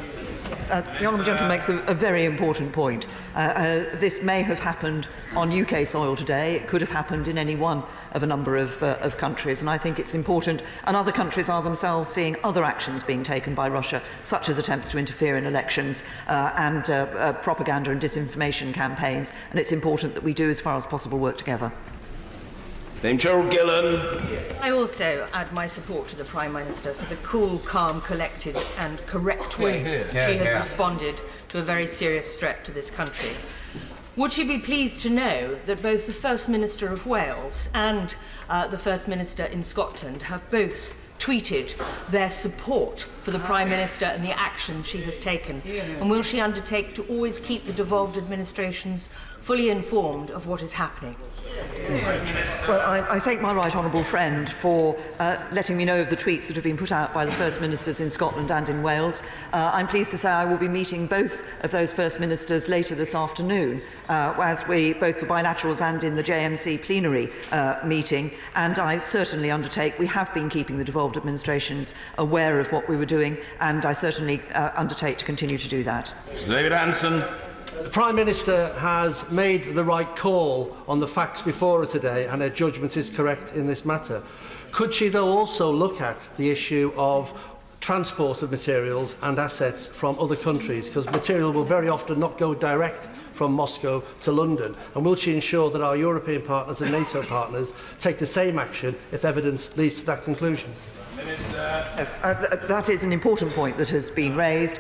The honourable gentleman makes a very important point. This may have happened on UK soil today. It could have happened in any one of a number of countries, and I think it's important. And other countries are themselves seeing other actions being taken by Russia, such as attempts to interfere in elections and propaganda and disinformation campaigns. And it's important that we do, as far as possible, work together. Dame Gerald Gillen. I also add my support to the Prime Minister for the cool, calm, collected and correct way she has responded to a very serious threat to this country. Would she be pleased to know that both the First Minister of Wales and the First Minister in Scotland have both tweeted their support for the Prime Minister and the action she has taken? And will she undertake to always keep the devolved administrations fully informed of what is happening? Well, I thank my right honourable friend for letting me know of the tweets that have been put out by the First Ministers in Scotland and in Wales. I'm pleased to say I will be meeting both of those First Ministers later this afternoon, as we both for bilaterals and in the JMC plenary meeting, and I certainly undertake, we have been keeping the devolved administrations aware of what we were doing, and I certainly undertake to continue to do that. Mr. David Hanson. The Prime Minister has made the right call on the facts before her today, and her judgment is correct in this matter. Could she, though, also look at the issue of transport of materials and assets from other countries, because material will very often not go direct from Moscow to London, and will she ensure that our European partners and NATO partners take the same action if evidence leads to that conclusion? That is an important point that has been raised.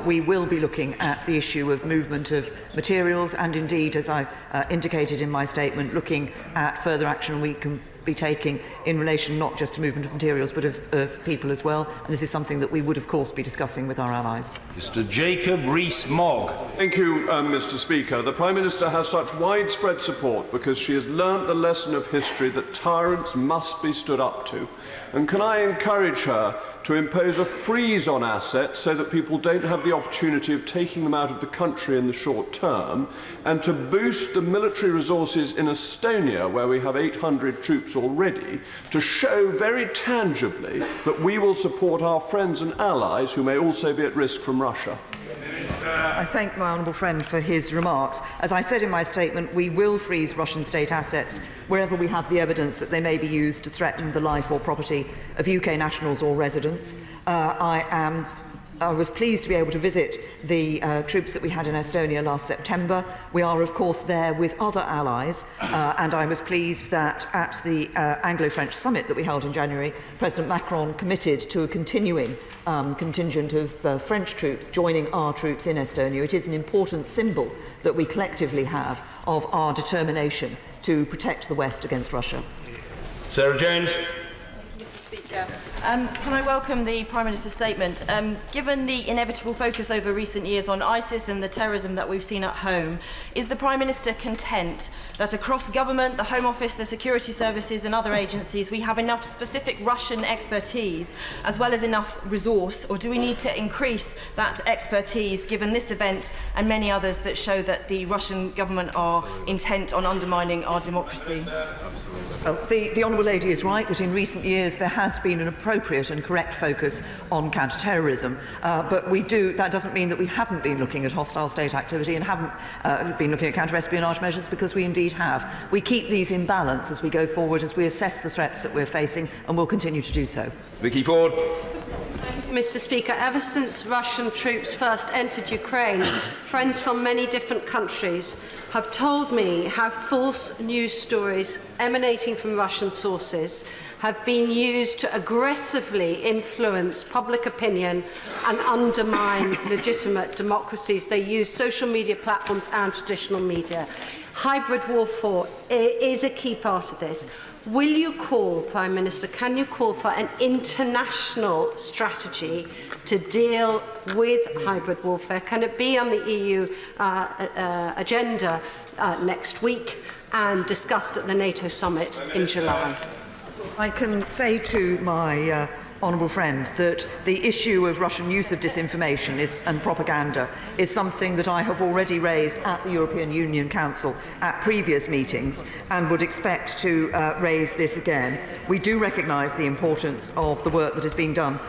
We will be looking at the issue of movement of materials and indeed, as I indicated in my statement, looking at further action we can be taking in relation not just to movement of materials but of people as well. And this is something that we would of course be discussing with our allies. Mr. Jacob Rees-Mogg. Thank you, Mr. Speaker. The Prime Minister has such widespread support because she has learnt the lesson of history that tyrants must be stood up to. And can I encourage her to impose a freeze on assets so that people don't have the opportunity of taking them out of the country in the short term, and to boost the military resources in Estonia, where we have 800 troops already, to show very tangibly that we will support our friends and allies who may also be at risk from Russia? I thank my honourable friend for his remarks. As I said in my statement, we will freeze Russian state assets wherever we have the evidence that they may be used to threaten the life or property of UK nationals or residents. I was pleased to be able to visit the troops that we had in Estonia last September. We are, of course, there with other allies, and I was pleased that at the Anglo-French summit that we held in January, President Macron committed to a continuing contingent of French troops joining our troops in Estonia. It is an important symbol that we collectively have of our determination to protect the West against Russia. Sarah Jones. Speaker. Can I welcome the Prime Minister's statement? Given the inevitable focus over recent years on ISIS and the terrorism that we've seen at home, is the Prime Minister content that across government, the Home Office, the security services and other agencies, we have enough specific Russian expertise as well as enough resource, or do we need to increase that expertise given this event and many others that show that the Russian government are intent on undermining our democracy? The Honourable Lady is right that in recent years there has been an appropriate and correct focus on counter-terrorism, but that doesn't mean that we haven't been looking at hostile state activity and haven't been looking at counter-espionage measures, because we indeed have. We keep these in balance as we go forward, as we assess the threats that we're facing, and will continue to do so. Vicky Ford. Mr. Speaker, ever since Russian troops first entered Ukraine, friends from many different countries have told me how false news stories emanating from Russian sources have been used to aggressively influence public opinion and undermine legitimate democracies. They use social media platforms and traditional media. Hybrid warfare is a key part of this. Will you call, Prime Minister, can you call for an international strategy to deal with hybrid warfare? Can it be on the EU agenda next week and discussed at the NATO summit in July? I can say to my honourable friend that the issue of Russian use of disinformation and propaganda is something that I have already raised at the European Union Council at previous meetings and would expect to raise this again. We do recognise the importance of the work that is being done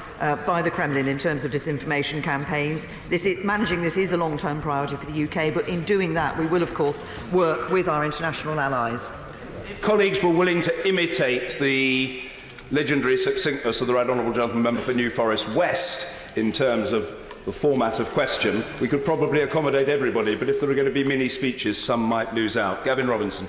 by the Kremlin in terms of disinformation campaigns. Managing this is a long-term priority for the UK, but in doing that we will of course work with our international allies. Colleagues were willing to imitate the legendary succinctness of the Right Honourable Gentleman Member for New Forest West in terms of the format of question. We could probably accommodate everybody, but if there are going to be mini speeches, some might lose out. Gavin Robinson.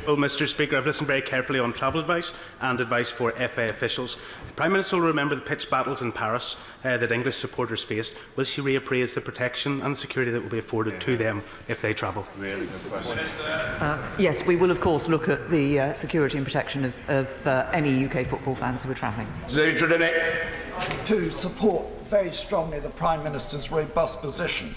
Well, Mr. Speaker, I've listened very carefully on travel advice and advice for FA officials. The Prime Minister will remember the pitched battles in Paris that English supporters faced. Will she reappraise the protection and the security that will be afforded to them if they travel? Really good question. Yes, we will of course look at the security and protection of any UK football fans who are travelling. To support very strongly the Prime Minister's robust position,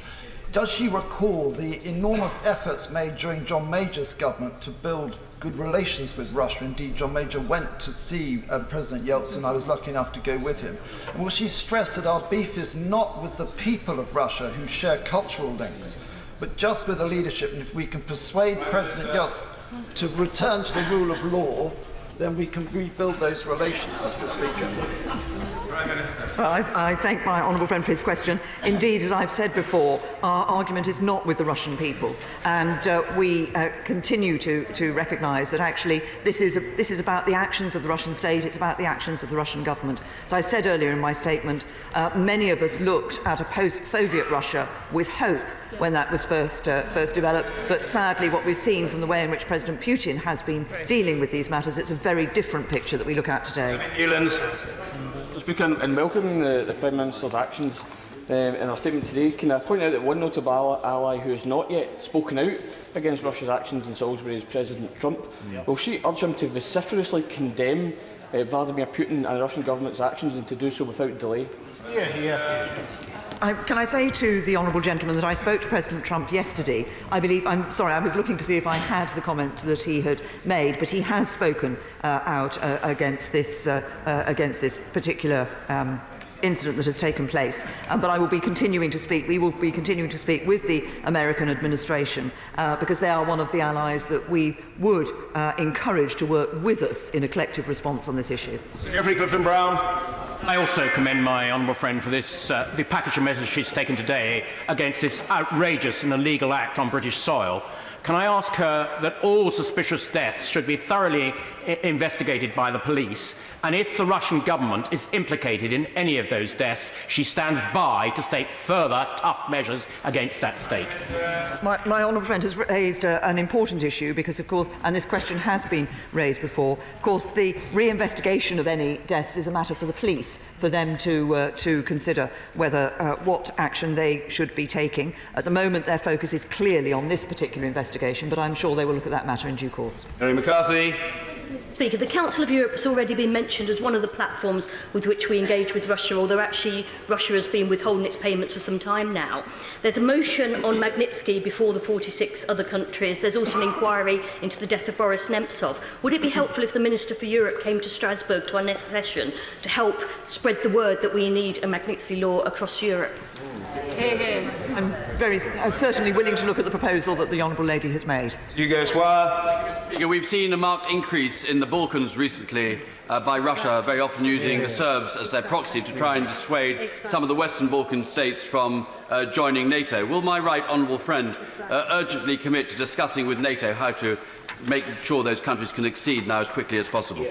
does she recall the enormous efforts made during John Major's government to build good relations with Russia? Indeed, John Major went to see President Yeltsin. I was lucky enough to go with him. And will she stress that our beef is not with the people of Russia who share cultural links, but just with the leadership? And if we can persuade President Yeltsin to return to the rule of law, then we can rebuild those relations, Mr. Speaker. Well, I thank my honourable friend for his question. Indeed, as I've said before, our argument is not with the Russian people, and we continue to recognise that actually this is about the actions of the Russian state. It's about the actions of the Russian government. As I said earlier in my statement, many of us looked at a post-Soviet Russia with hope when that was first developed, but sadly what we've seen from the way in which President Putin has been dealing with these matters, it's a very different picture that we look at today. Mr. Speaker, in welcoming the Prime Minister's actions in our statement today, can I point out that one notable ally who has not yet spoken out against Russia's actions in Salisbury is President Trump? Will she urge him to vociferously condemn Vladimir Putin and the Russian government's actions and to do so without delay? Can I say to the honourable gentleman that I spoke to President Trump yesterday. I'm sorry, I was looking to see if I had the comment that he had made, but he has spoken out against this particular incident that has taken place. But I will be continuing to speak. We will be continuing to speak with the American administration because they are one of the allies that we would encourage to work with us in a collective response on this issue. Geoffrey Clifton Brown. I also commend my honourable friend for this, the package of measures she's taken today against this outrageous and illegal act on British soil. Can I ask her that all suspicious deaths should be thoroughly investigated by the police, and if the Russian government is implicated in any of those deaths, she stands by to take further tough measures against that state? My honourable friend has raised an important issue because, of course, and this question has been raised before, of course, the re-investigation of any deaths is a matter for the police, for them to consider whether what action they should be taking. At the moment, their focus is clearly on this particular investigation, but I'm sure they will look at that matter in due course. Mary McCarthy. Mr. Speaker, the Council of Europe has already been mentioned as one of the platforms with which we engage with Russia, although actually Russia has been withholding its payments for some time now. There's a motion on Magnitsky before the 46 other countries. There's also an inquiry into the death of Boris Nemtsov. Would it be helpful if the Minister for Europe came to Strasbourg to our next session to help spread the word that we need a Magnitsky law across Europe? I'm certainly willing to look at the proposal that the honourable lady has made. Hugo Swire. We've seen a marked increase in the Balkans recently by Russia, very often using the Serbs as their proxy to try and dissuade some of the Western Balkan states from joining NATO. Will my right honourable friend urgently commit to discussing with NATO how to make sure those countries can accede now as quickly as possible?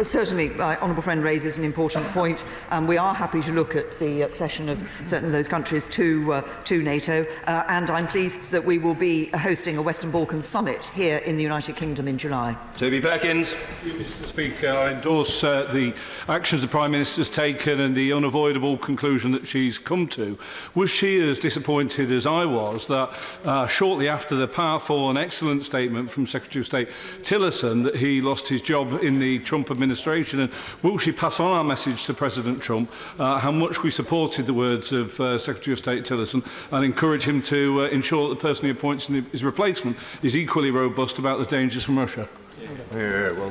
Certainly, my honourable friend raises an important point. We are happy to look at the accession of certain of those countries to NATO, and I'm pleased that we will be hosting a Western Balkans summit here in the United Kingdom in July. Toby Perkins. Mr. Speaker, I endorse the actions the Prime Minister has taken and the unavoidable conclusion that she's come to. Was she as disappointed as I was that shortly after the powerful and excellent statement from Secretary of State Tillerson that he lost his job in the Trump administration, and will she pass on our message to President Trump how much we supported the words of Secretary of State Tillerson and encourage him to ensure that the person he appoints in his replacement is equally robust about the dangers from Russia?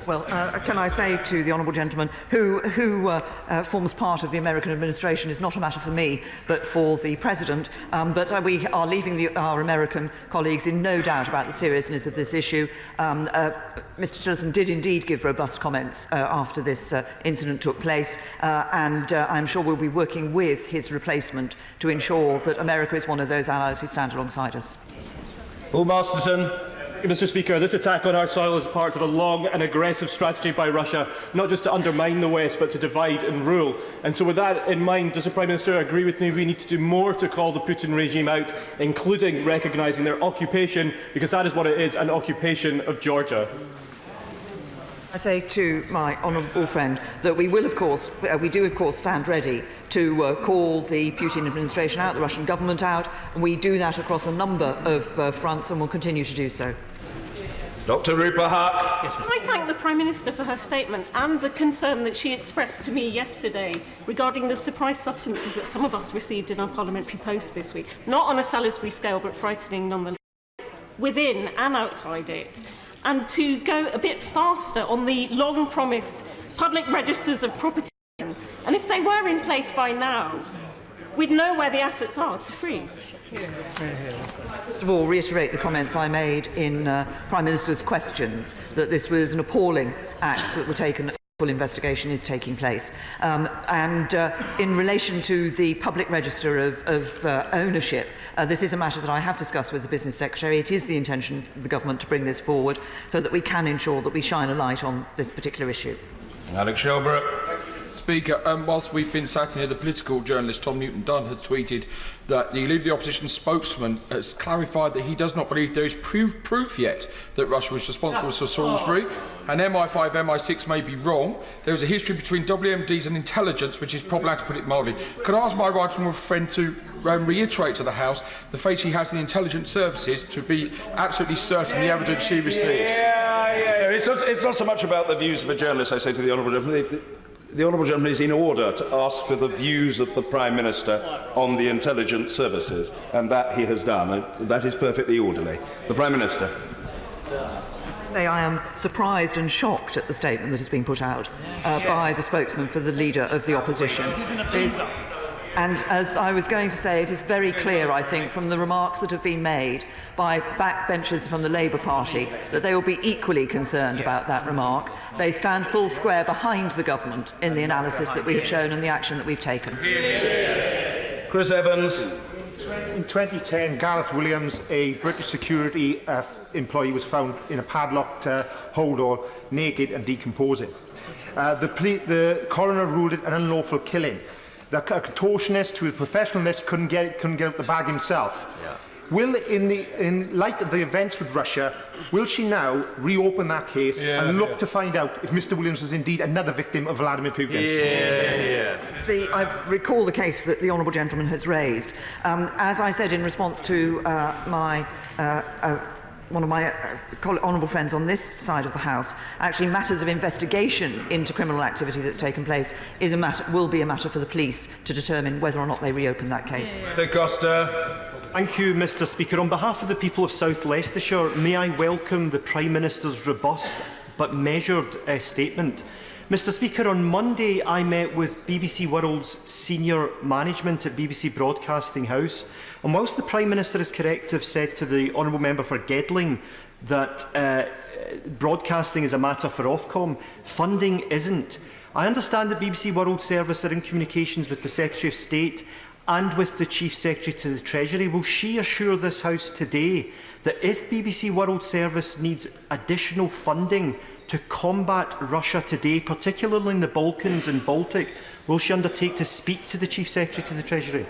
Well, can I say to the honourable gentleman, who forms part of the American administration is not a matter for me, but for the President. But we are leaving our American colleagues in no doubt about the seriousness of this issue. Mr Tillerson did indeed give robust comments after this incident took place, and I'm sure we'll be working with his replacement to ensure that America is one of those allies who stand alongside us. Paul Masterson. Mr Speaker, this attack on our soil is part of a long and aggressive strategy by Russia, not just to undermine the West, but to divide and rule. And so with that in mind, does the Prime Minister agree with me we need to do more to call the Putin regime out, including recognising their occupation, because that is what it is, an occupation of Georgia? I say to my honourable friend that we will, of course, we do, of course, stand ready to call the Putin administration out, the Russian government out, and we do that across a number of fronts and will continue to do so. Dr. Rupa Huq. Yes, I thank the Prime Minister for her statement and the concern that she expressed to me yesterday regarding the surprise substances that some of us received in our parliamentary post this week, not on a Salisbury scale, but frightening nonetheless, within and outside it. And to go a bit faster on the long-promised public registers of property. And if they were in place by now, we'd know where the assets are to freeze. First of all, reiterate the comments I made in Prime Minister's questions, that this was an appalling act that were taken. Full investigation is taking place. In relation to the public register of ownership, this is a matter that I have discussed with the Business Secretary. It is the intention of the Government to bring this forward so that we can ensure that we shine a light on this particular issue. Alex Shelbrooke. Speaker, whilst we've been sat here, the political journalist Tom Newton-Dunn has tweeted that the Leader of the Opposition spokesman has clarified that he does not believe there is proof yet that Russia was responsible for Salisbury, and MI5, MI6 may be wrong. There is a history between WMDs and intelligence, which is problematic, to put it mildly. Could I ask my right honourable friend to reiterate to the House the faith he has in the intelligence services to be absolutely certain the evidence she receives? It's not so much about the views of a journalist, I say to the honourable gentleman. The honourable gentleman is in order to ask for the views of the Prime Minister on the intelligence services, and that he has done. And that is perfectly orderly. The Prime Minister. I am surprised and shocked at the statement that has been put out by the spokesman for the Leader of the Opposition. And as I was going to say, it is very clear, I think, from the remarks that have been made by backbenchers from the Labour Party that they will be equally concerned about that remark. They stand full square behind the government in the analysis that we have shown and the action that we've taken. Chris Evans. In 2010, Gareth Williams, a British security employee, was found in a padlocked hold-all, naked and decomposing. The coroner ruled it an unlawful killing. The contortionist, who is a professionalist, couldn't get out the bag himself. Yeah. Will, in light of the events with Russia, will she now reopen that case and look to find out if Mr. Williams was indeed another victim of Vladimir Putin? I recall the case that the honourable gentleman has raised. As I said in response to one of my honourable friends on this side of the House, actually matters of investigation into criminal activity that's taken place will be a matter for the police to determine whether or not they reopen that case. Costa. Thank you, Mr. Speaker. On behalf of the people of South Leicestershire, may I welcome the Prime Minister's robust but measured statement. Mr. Speaker, on Monday I met with BBC World's senior management at BBC Broadcasting House, and whilst the Prime Minister is correct to have said to the honourable member for Gedling that broadcasting is a matter for Ofcom, funding isn't. I understand that BBC World Service are in communications with the Secretary of State and with the Chief Secretary to the Treasury. Will she assure this House today that if BBC World Service needs additional funding to combat Russia today, particularly in the Balkans and Baltic, will she undertake to speak to the Chief Secretary to the Treasury?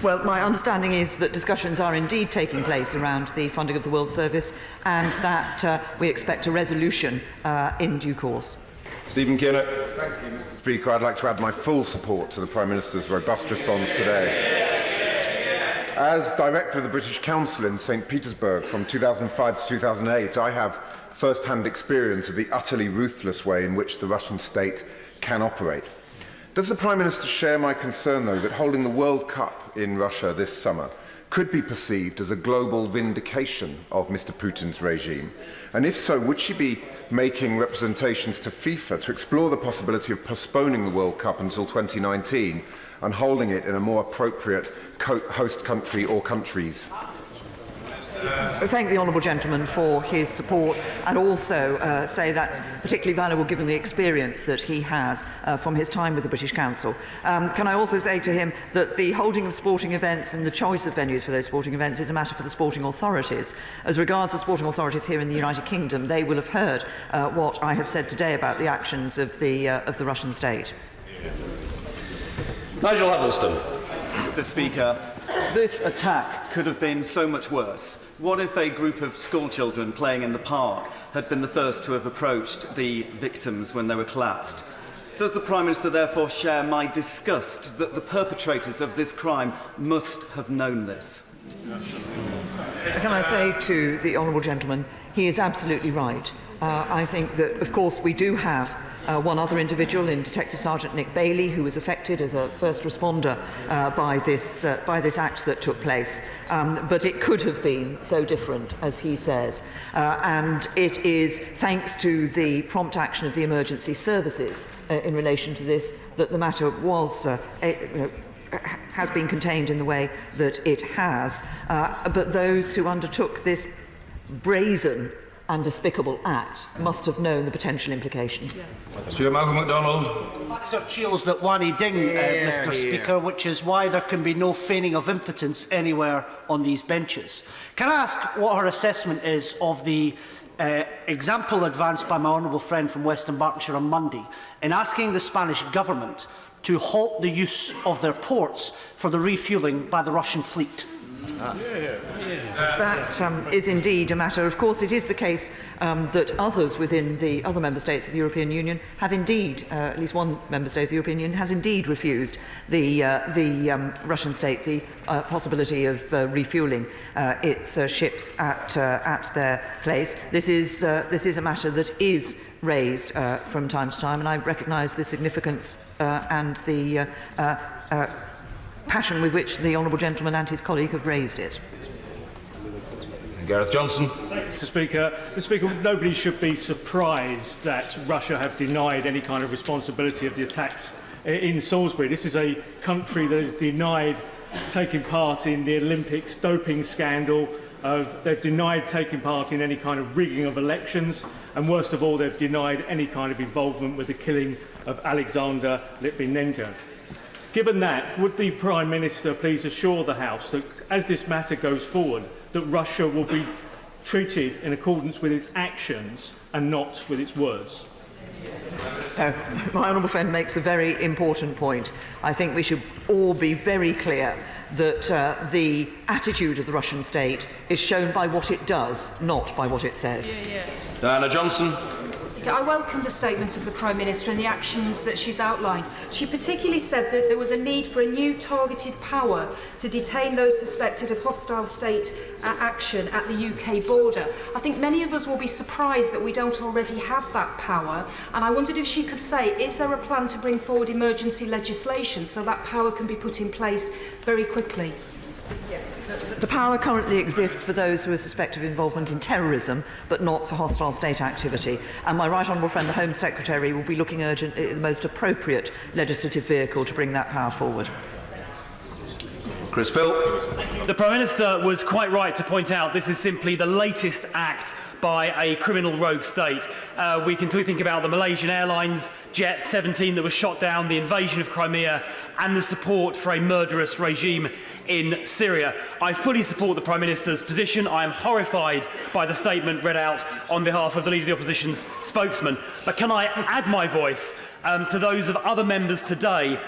Well, my understanding is that discussions are indeed taking place around the funding of the World Service, and that we expect a resolution in due course. Stephen Kinnock. Thank you, Mr. Speaker. I'd like to add my full support to the Prime Minister's robust response today. As Director of the British Council in St. Petersburg from 2005 to 2008, I have first-hand experience of the utterly ruthless way in which the Russian state can operate. Does the Prime Minister share my concern, though, that holding the World Cup in Russia this summer could be perceived as a global vindication of Mr. Putin's regime? And if so, would she be making representations to FIFA to explore the possibility of postponing the World Cup until 2019 and holding it in a more appropriate host country or countries? I thank the honourable gentleman for his support, and also say that's particularly valuable given the experience that he has from his time with the British Council. Can I also say to him that the holding of sporting events and the choice of venues for those sporting events is a matter for the sporting authorities. As regards the sporting authorities here in the United Kingdom, they will have heard what I have said today about the actions of the Russian state. Nigel Huddleston. Mr. Speaker, this attack could have been so much worse. What if a group of schoolchildren playing in the park had been the first to have approached the victims when they were collapsed? Does the Prime Minister therefore share my disgust that the perpetrators of this crime must have known this? Can I say to the honourable gentleman, he is absolutely right. I think that, of course, we do have one other individual in Detective Sergeant Nick Bailey, who was affected as a first responder by this act that took place. But it could have been so different, as he says. And it is thanks to the prompt action of the emergency services in relation to this that the matter was has been contained in the way that it has. But those who undertook this brazen and despicable act must have known the potential implications. Stuart Malcolm MacDonald. Facts are chills that worry ding, Mr. Speaker, which is why there can be no feigning of impotence anywhere on these benches. Can I ask what her assessment is of the example advanced by my honourable friend from Western Berkshire on Monday in asking the Spanish government to halt the use of their ports for the refuelling by the Russian fleet? That is indeed a matter. Of course, it is the case that others within the other member states of the European Union have indeed, at least one member state of the European Union has indeed refused the Russian state the possibility of refuelling its ships at their place. This is a matter that is raised from time to time, and I recognise the significance and the passion with which the honourable gentleman and his colleague have raised it. Gareth Johnson. Mr. Speaker, nobody should be surprised that Russia have denied any kind of responsibility of the attacks in Salisbury. This is a country that has denied taking part in the Olympics doping scandal. They've denied taking part in any kind of rigging of elections, and worst of all, they've denied any kind of involvement with the killing of Alexander Litvinenko. Given that, would the Prime Minister please assure the House that, as this matter goes forward, that Russia will be treated in accordance with its actions and not with its words? My honourable friend makes a very important point. I think we should all be very clear that the attitude of the Russian state is shown by what it does, not by what it says. Diana Johnson. I welcome the statement of the Prime Minister and the actions that she's outlined. She particularly said that there was a need for a new targeted power to detain those suspected of hostile state action at the UK border. I think many of us will be surprised that we don't already have that power, and I wondered if she could say, is there a plan to bring forward emergency legislation so that power can be put in place very quickly? The power currently exists for those who are suspected of involvement in terrorism, but not for hostile state activity. And my right honourable friend, the Home Secretary, will be looking urgently at the most appropriate legislative vehicle to bring that power forward. Chris Philp. The Prime Minister was quite right to point out this is simply the latest act by a criminal rogue state. We can think about the Malaysian Airlines Jet 17 that was shot down, the invasion of Crimea, and the support for a murderous regime in Syria. I fully support the Prime Minister's position. I am horrified by the statement read out on behalf of the Leader of the Opposition's spokesman. But can I add my voice to those of other members today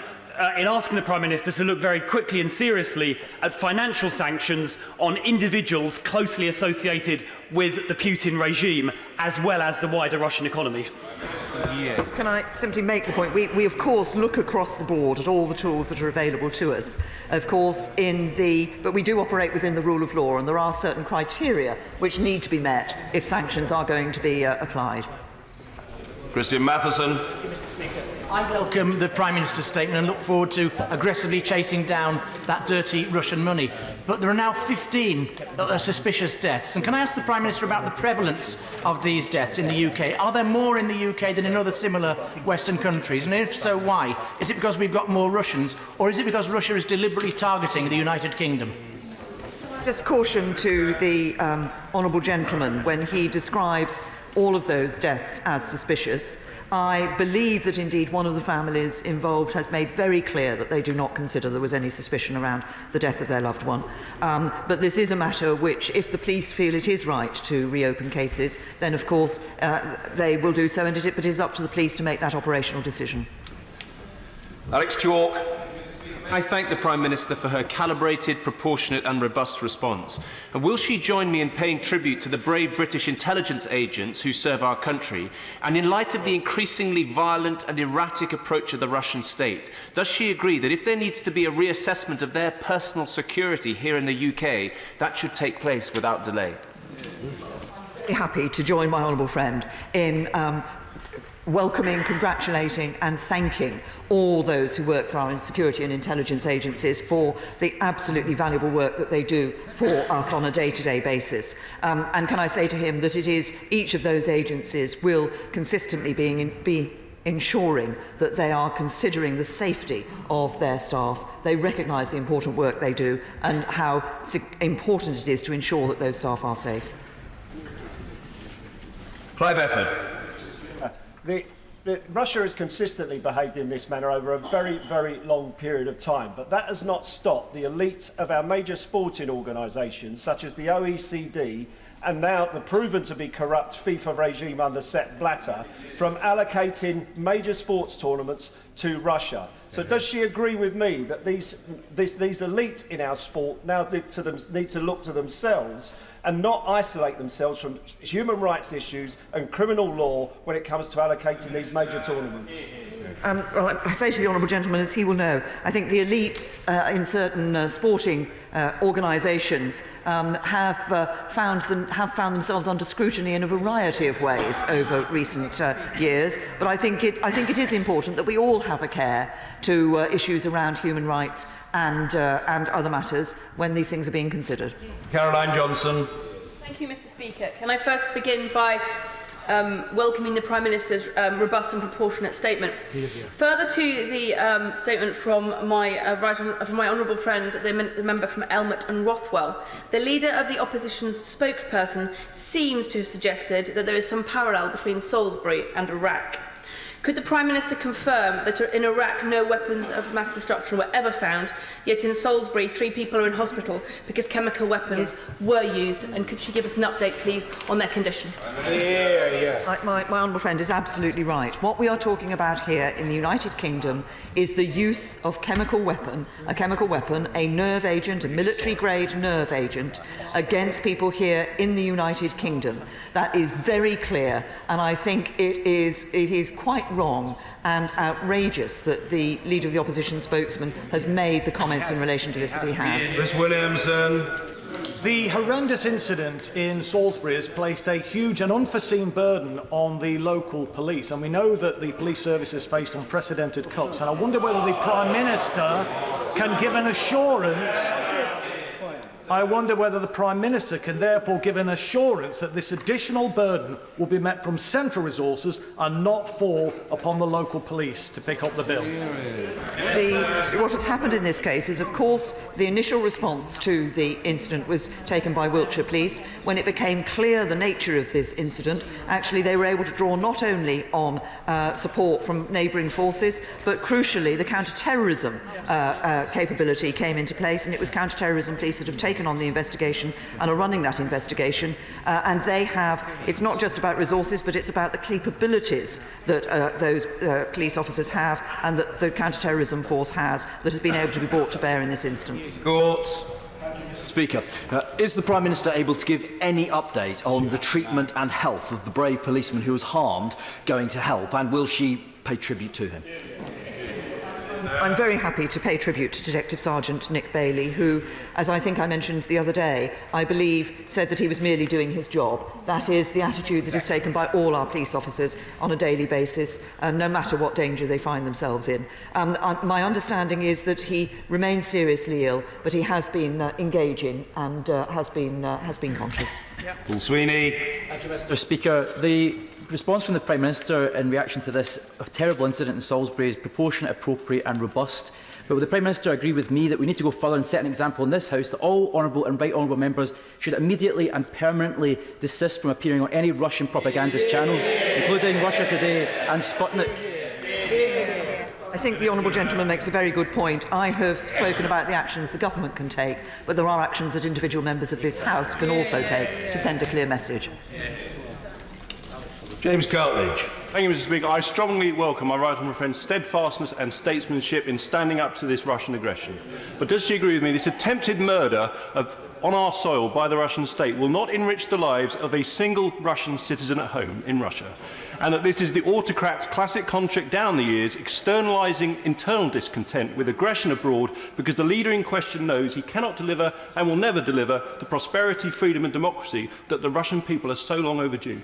in asking the Prime Minister to look very quickly and seriously at financial sanctions on individuals closely associated with the Putin regime, as well as the wider Russian economy. Can I simply make the point? We of course look across the board at all the tools that are available to us. Of course, but we do operate within the rule of law, and there are certain criteria which need to be met if sanctions are going to be applied. Christian Matheson. Thank you, Mr. Speaker. I welcome the Prime Minister's statement and look forward to aggressively chasing down that dirty Russian money. But there are now 15 suspicious deaths. And can I ask the Prime Minister about the prevalence of these deaths in the UK? Are there more in the UK than in other similar Western countries? And if so, why? Is it because we've got more Russians, or is it because Russia is deliberately targeting the United Kingdom? Just caution to the honourable gentleman when he describes all of those deaths as suspicious. I believe that indeed one of the families involved has made very clear that they do not consider there was any suspicion around the death of their loved one. But this is a matter which, if the police feel it is right to reopen cases, then of course they will do so, and it is up to the police to make that operational decision. Alex Chalk. I thank the Prime Minister for her calibrated, proportionate and robust response. And will she join me in paying tribute to the brave British intelligence agents who serve our country? And in light of the increasingly violent and erratic approach of the Russian state, does she agree that if there needs to be a reassessment of their personal security here in the UK, that should take place without delay? I'm happy to join my honourable friend in welcoming, congratulating and thanking all those who work for our security and intelligence agencies for the absolutely valuable work that they do for us on a day-to-day basis. And can I say to him that it is each of those agencies will consistently be ensuring that they are considering the safety of their staff. They recognise the important work they do and how important it is to ensure that those staff are safe. Clive Efford. Russia has consistently behaved in this manner over a very, very long period of time, but that has not stopped the elite of our major sporting organisations, such as the OECD, and now the proven to be corrupt FIFA regime under Sepp Blatter, from allocating major sports tournaments to Russia. So does she agree with me that these elite in our sport now need to look to themselves and not isolate themselves from human rights issues and criminal law when it comes to allocating these major tournaments? Well, I say to the honourable gentleman, as he will know, I think the elite in certain sporting organisations have found themselves under scrutiny in a variety of ways over recent years. But I think it is important that we all have a care to issues around human rights and other matters when these things are being considered. Caroline Johnson. Thank you, Mr. Speaker. Can I first begin by welcoming the Prime Minister's robust and proportionate statement. Further to the statement from my honourable friend, the member from Elmet and Rothwell, the leader of the opposition's spokesperson seems to have suggested that there is some parallel between Salisbury and Iraq. Could the Prime Minister confirm that in Iraq no weapons of mass destruction were ever found, yet in Salisbury 3 people are in hospital because chemical weapons were used? And could she give us an update, please, on their condition? My honourable friend is absolutely right. What we are talking about here in the United Kingdom is the use of a chemical weapon, a nerve agent, a military-grade nerve agent, against people here in the United Kingdom. That is very clear, and I think it is quite wrong and outrageous that the Leader of the Opposition spokesman has made the comments in relation to this that he has. Chris Williamson. The horrendous incident in Salisbury has placed a huge and unforeseen burden on the local police, and we know that the police service has faced unprecedented cuts, and I wonder whether the Prime Minister can give an assurance therefore give an assurance that this additional burden will be met from central resources and not fall upon the local police to pick up the bill. What has happened in this case is, of course, the initial response to the incident was taken by Wiltshire Police. When it became clear the nature of this incident, actually they were able to draw not only on support from neighbouring forces, but crucially the counter-terrorism capability came into place, and it was counter-terrorism police that have taken on the investigation and are running that investigation, and they have, it's not just about resources, but it's about the capabilities that those police officers have and that the counter-terrorism force has that has been able to be brought to bear in this instance. Speaker, is the Prime Minister able to give any update on the treatment and health of the brave policeman who was harmed going to help, and will she pay tribute to him? I'm very happy to pay tribute to Detective Sergeant Nick Bailey, who, as I think I mentioned the other day, I believe said that he was merely doing his job. That is the attitude that is taken by all our police officers on a daily basis, no matter what danger they find themselves in. My understanding is that he remains seriously ill, but he has been engaging and has been conscious. Paul Sweeney. Thank you, Mr. Speaker. The response from the Prime Minister in reaction to this terrible incident in Salisbury is proportionate, appropriate and robust. But will the Prime Minister agree with me that we need to go further and set an example in this House that all honourable and right honourable members should immediately and permanently desist from appearing on any Russian propagandist channels, including Russia Today and Sputnik? I think the honourable gentleman makes a very good point. I have spoken about the actions the government can take, but there are actions that individual members of this House can also take to send a clear message. James Cartledge. Thank you, Mr. Speaker. I strongly welcome my right honourable friend's steadfastness and statesmanship in standing up to this Russian aggression. But does she agree with me this attempted murder on our soil by the Russian state will not enrich the lives of a single Russian citizen at home in Russia, and that this is the autocrat's classic contract down the years, externalising internal discontent with aggression abroad because the leader in question knows he cannot deliver and will never deliver the prosperity, freedom and democracy that the Russian people are so long overdue?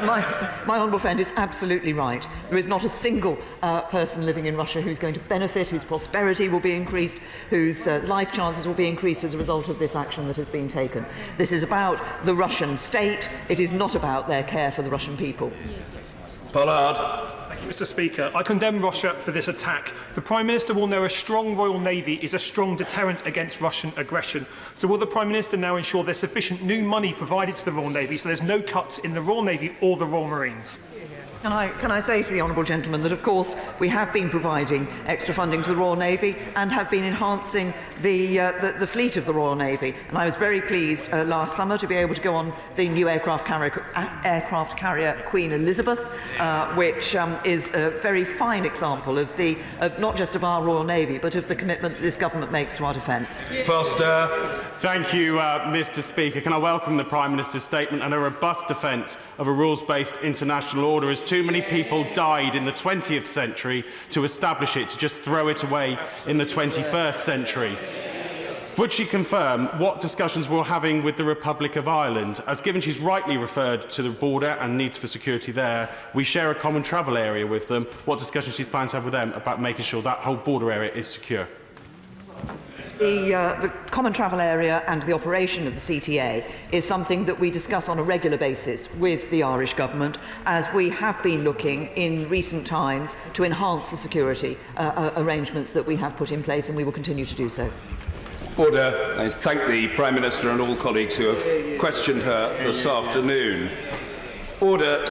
My honourable friend is absolutely right. There is not a single person living in Russia who's going to benefit, whose prosperity will be increased, whose life chances will be increased as a result of this action that has been taken. This is about the Russian state. It is not about their care for the Russian people. Pollard. Thank you, Mr. Speaker. I condemn Russia for this attack. The Prime Minister will know a strong Royal Navy is a strong deterrent against Russian aggression. So will the Prime Minister now ensure there's sufficient new money provided to the Royal Navy so there's no cuts in the Royal Navy or the Royal Marines? Can I say to the honourable gentleman that, of course, we have been providing extra funding to the Royal Navy and have been enhancing the fleet of the Royal Navy. And I was very pleased last summer to be able to go on the new aircraft carrier Queen Elizabeth, which is a very fine example of not just of our Royal Navy, but of the commitment that this government makes to our defence. Foster. Thank you, Mr. Speaker. Can I welcome the Prime Minister's statement and a robust defence of a rules-based international order, as too many people died in the 20th century to establish it, to just throw it away in the 21st century. Would she confirm what discussions we're having with the Republic of Ireland, as given she's rightly referred to the border and need for security there, we share a common travel area with them, what discussions she's planning to have with them about making sure that whole border area is secure? The common travel area and the operation of the CTA is something that we discuss on a regular basis with the Irish government, as we have been looking in recent times to enhance the security arrangements that we have put in place, and we will continue to do so. Order. I thank the Prime Minister and all colleagues who have questioned her this afternoon. Order.